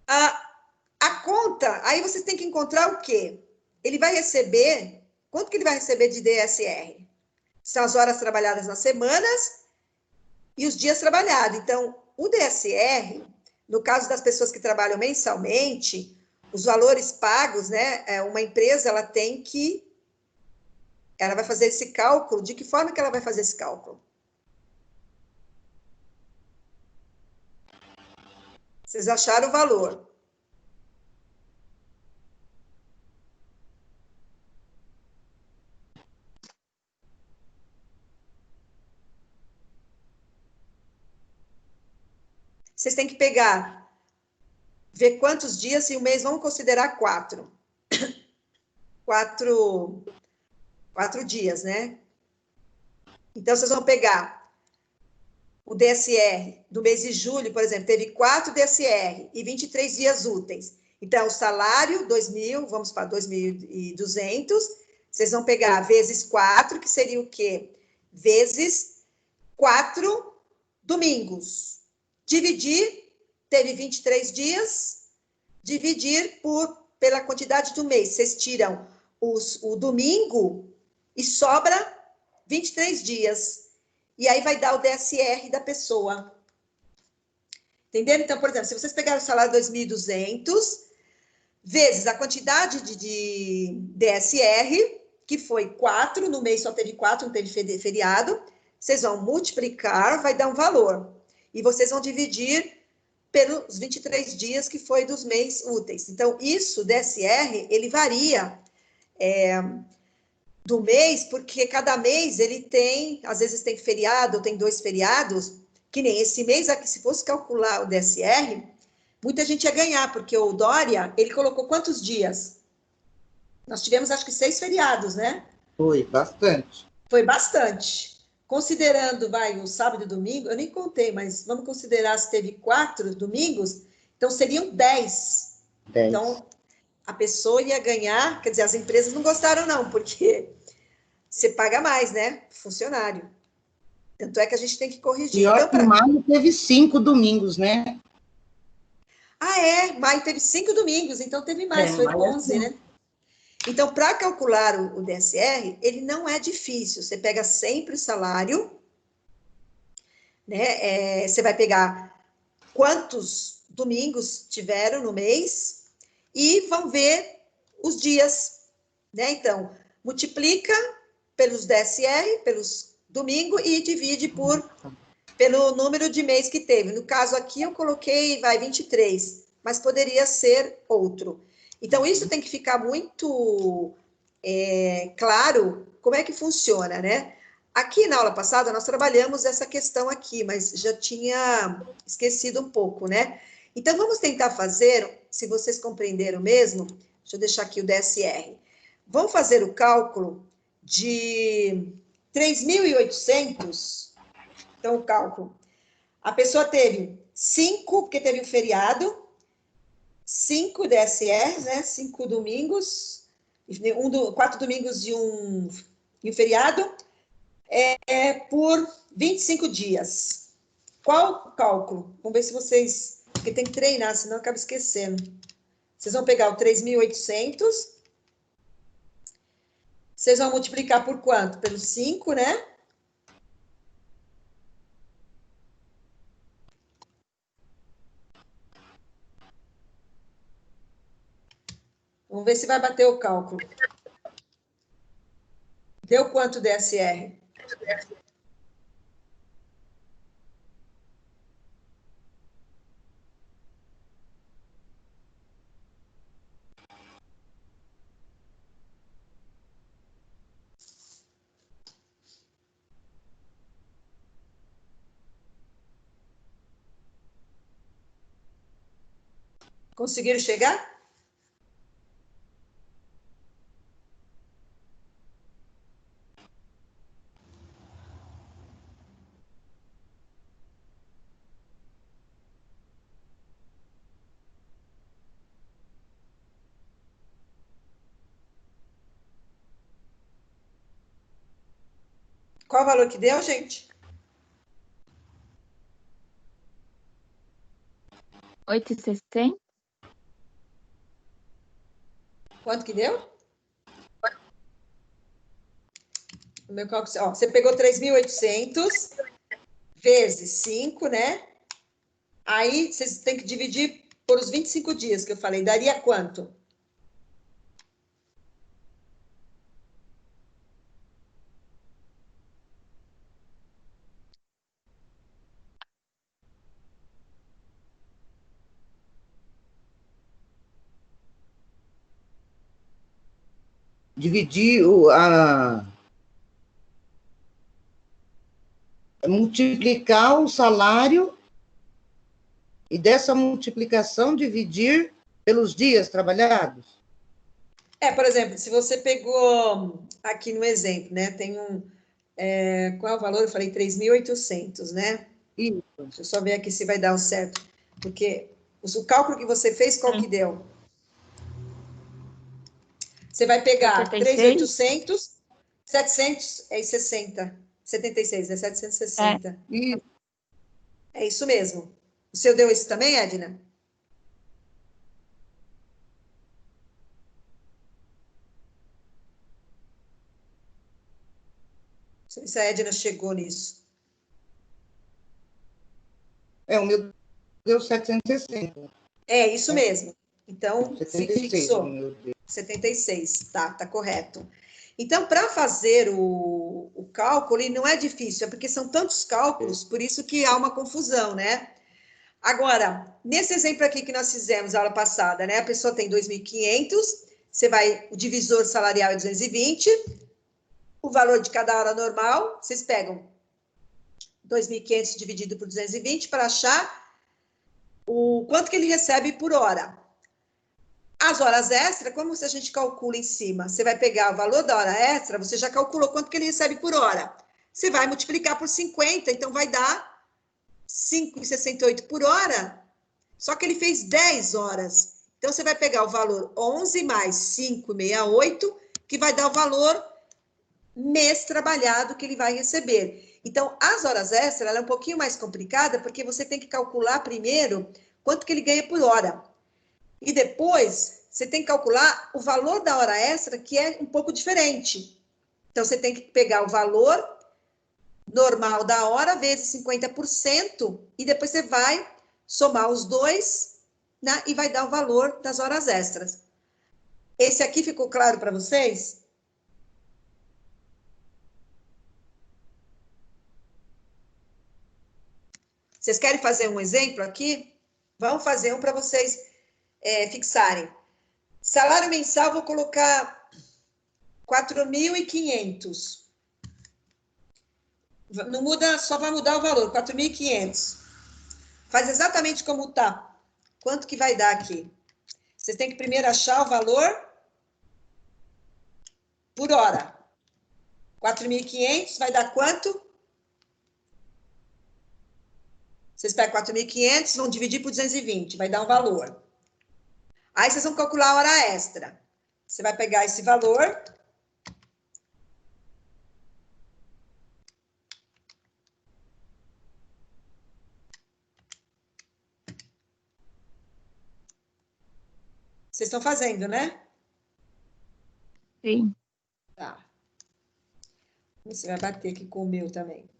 A conta, aí vocês têm que encontrar o quê? Ele vai receber, quanto que ele vai receber de DSR? São as horas trabalhadas nas semanas e os dias trabalhados. Então, o DSR, no caso das pessoas que trabalham mensalmente, os valores pagos, né, uma empresa, ela vai fazer esse cálculo. De que forma que ela vai fazer esse cálculo? Vocês acharam o valor? Vocês têm que pegar, ver quantos dias e o mês, vamos considerar 4. 4 dias, né? Então, vocês vão pegar o DSR do mês de julho, por exemplo, teve 4 DSR e 23 dias úteis. Então, o salário, 2.000, vamos para 2.200, vocês vão pegar vezes 4, que seria o quê? Vezes 4 domingos. Dividir, teve 23 dias, dividir pela quantidade do mês. Vocês tiram o domingo e sobra 23 dias. E aí vai dar o DSR da pessoa. Entenderam? Então, por exemplo, se vocês pegarem o salário 2.200, vezes a quantidade de DSR, que foi 4, no mês só teve 4, não teve feriado, vocês vão multiplicar, vai dar um valor. E vocês vão dividir pelos 23 dias que foi dos mês úteis. Então, isso, DSR, ele varia do mês, porque cada mês ele tem, às vezes tem feriado, tem 2 feriados, que nem esse mês aqui, se fosse calcular o DSR, muita gente ia ganhar, porque o Dória, ele colocou quantos dias? Nós tivemos, acho que 6 feriados, né? Foi, bastante. Foi bastante. Considerando, o sábado e domingo, eu nem contei, mas vamos considerar se teve 4 domingos, então seriam 10. 10. Então, a pessoa ia ganhar, quer dizer, as empresas não gostaram não, porque você paga mais, né? Funcionário. Tanto é que a gente tem que corrigir. Pior Então, que maio teve 5 domingos, né? Maio teve 5 domingos, então teve mais, foi 11, né? Então, para calcular o DSR, ele não é difícil. Você pega sempre o salário, né? Você vai pegar quantos domingos tiveram no mês e vão ver os dias, né? Então, multiplica pelos DSR, pelos domingos e divide pelo número de mês que teve. No caso aqui, eu coloquei, 23, mas poderia ser outro. Então, isso tem que ficar muito claro como é que funciona, né? Aqui na aula passada, nós trabalhamos essa questão aqui, mas já tinha esquecido um pouco, né? Então, vamos tentar fazer, se vocês compreenderam mesmo, deixa eu deixar aqui o DSR. Vamos fazer o cálculo de 3.800. Então, o cálculo. A pessoa teve 5, porque teve um feriado, 5 DSRs, né? 5 domingos, 4 domingos e um feriado, por 25 dias. Qual o cálculo? Vamos ver se vocês... Porque tem que treinar, senão acaba esquecendo. Vocês vão pegar o 3.800, vocês vão multiplicar por quanto? Pelo 5, né? Vamos ver se vai bater o cálculo. Deu quanto DSR? Conseguiram chegar? Qual o valor que deu, gente? 8,60. Quanto que deu? O meu cálculo, ó, você pegou 3.800 vezes 5, né? Aí, vocês têm que dividir por os 25 dias que eu falei. Daria quanto? Dividir multiplicar o salário e dessa multiplicação dividir pelos dias trabalhados. Por exemplo, se você pegou aqui no exemplo, né? Tem qual é o valor? Eu falei 3.800, né? Isso. Deixa eu só ver aqui se vai dar o certo. Porque o cálculo que você fez, qual que deu? Você vai pegar 3.800, 760, 76, é 760. Isso. É isso mesmo. O seu deu esse também, Edna? Não sei se a Edna chegou nisso. O meu deu 760. É isso mesmo. Então, 76, fixou. meu Deus. 76, tá correto. Então, para fazer o cálculo, ele não é difícil, é porque são tantos cálculos, por isso que há uma confusão, né? Agora, nesse exemplo aqui que nós fizemos a aula passada, né? A pessoa tem 2.500, o divisor salarial é 220, o valor de cada hora normal, vocês pegam 2.500 dividido por 220 para achar o quanto que ele recebe por hora. As horas extras, como a gente calcula em cima? Você vai pegar o valor da hora extra, você já calculou quanto que ele recebe por hora. Você vai multiplicar por 50, então vai dar 5,68 por hora, só que ele fez 10 horas. Então, você vai pegar o valor 11 mais 5,68, que vai dar o valor mês trabalhado que ele vai receber. Então, as horas extras, ela é um pouquinho mais complicada, porque você tem que calcular primeiro quanto que ele ganha por hora. E depois, você tem que calcular o valor da hora extra, que é um pouco diferente. Então, você tem que pegar o valor normal da hora vezes 50%, e depois você vai somar os dois, né, e vai dar o valor das horas extras. Esse aqui ficou claro para vocês? Vocês querem fazer um exemplo aqui? Vamos fazer um para vocês fixarem. Salário mensal, vou colocar 4.500. Não muda, só vai mudar o valor, 4.500. Faz exatamente como está. Quanto que vai dar aqui? Vocês têm que primeiro achar o valor por hora. 4.500 vai dar quanto? Vocês pegam 4.500, vão dividir por 220, vai dar um valor. Aí vocês vão calcular a hora extra. Você vai pegar esse valor. Vocês estão fazendo, né? Sim. Tá. Você vai bater aqui com o meu também.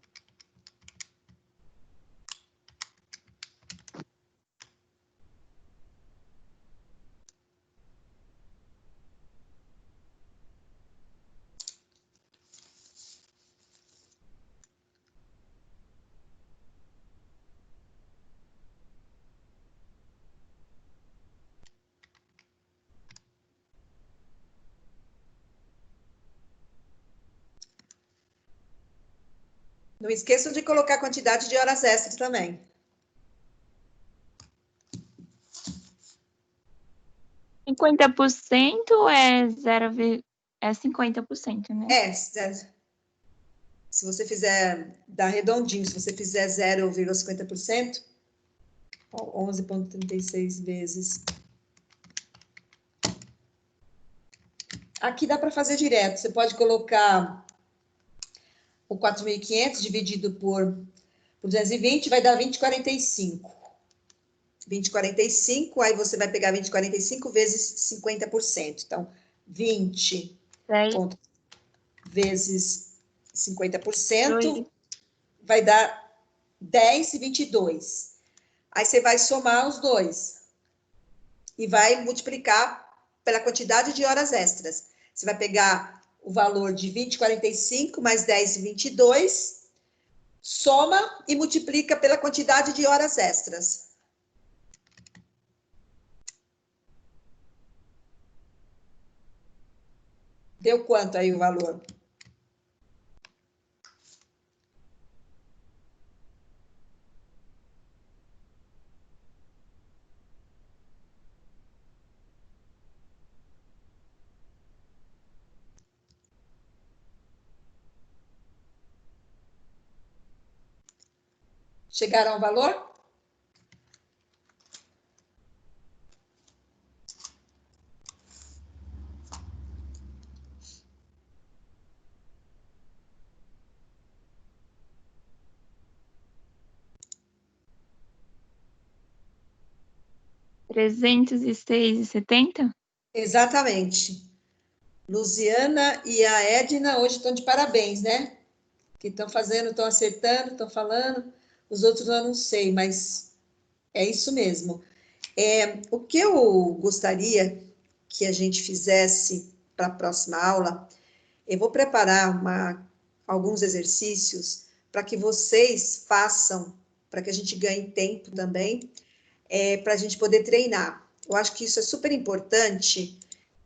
Não esqueçam de colocar a quantidade de horas extras também. É 50% é 50%, né? Se você fizer, dá redondinho, se você fizer 0,50%, 11,36 vezes. Aqui dá para fazer direto, você pode colocar o 4.500 dividido por 220 vai dar 20,45. 20,45, aí você vai pegar 20,45 vezes 50%. Então, 20 ponto vezes 50% vai dar 10,22. Aí você vai somar os dois e vai multiplicar pela quantidade de horas extras. Você vai pegar o valor de 20,45 mais 10,22, soma e multiplica pela quantidade de horas extras. Deu quanto aí o valor? Chegaram ao valor? R$306,70? Exatamente. Luziana e a Edna hoje estão de parabéns, né? Que estão fazendo, estão acertando, estão falando. Os outros eu não sei, mas é isso mesmo. O que eu gostaria que a gente fizesse para a próxima aula, eu vou preparar alguns exercícios para que vocês façam, para que a gente ganhe tempo também, para a gente poder treinar. Eu acho que isso é super importante,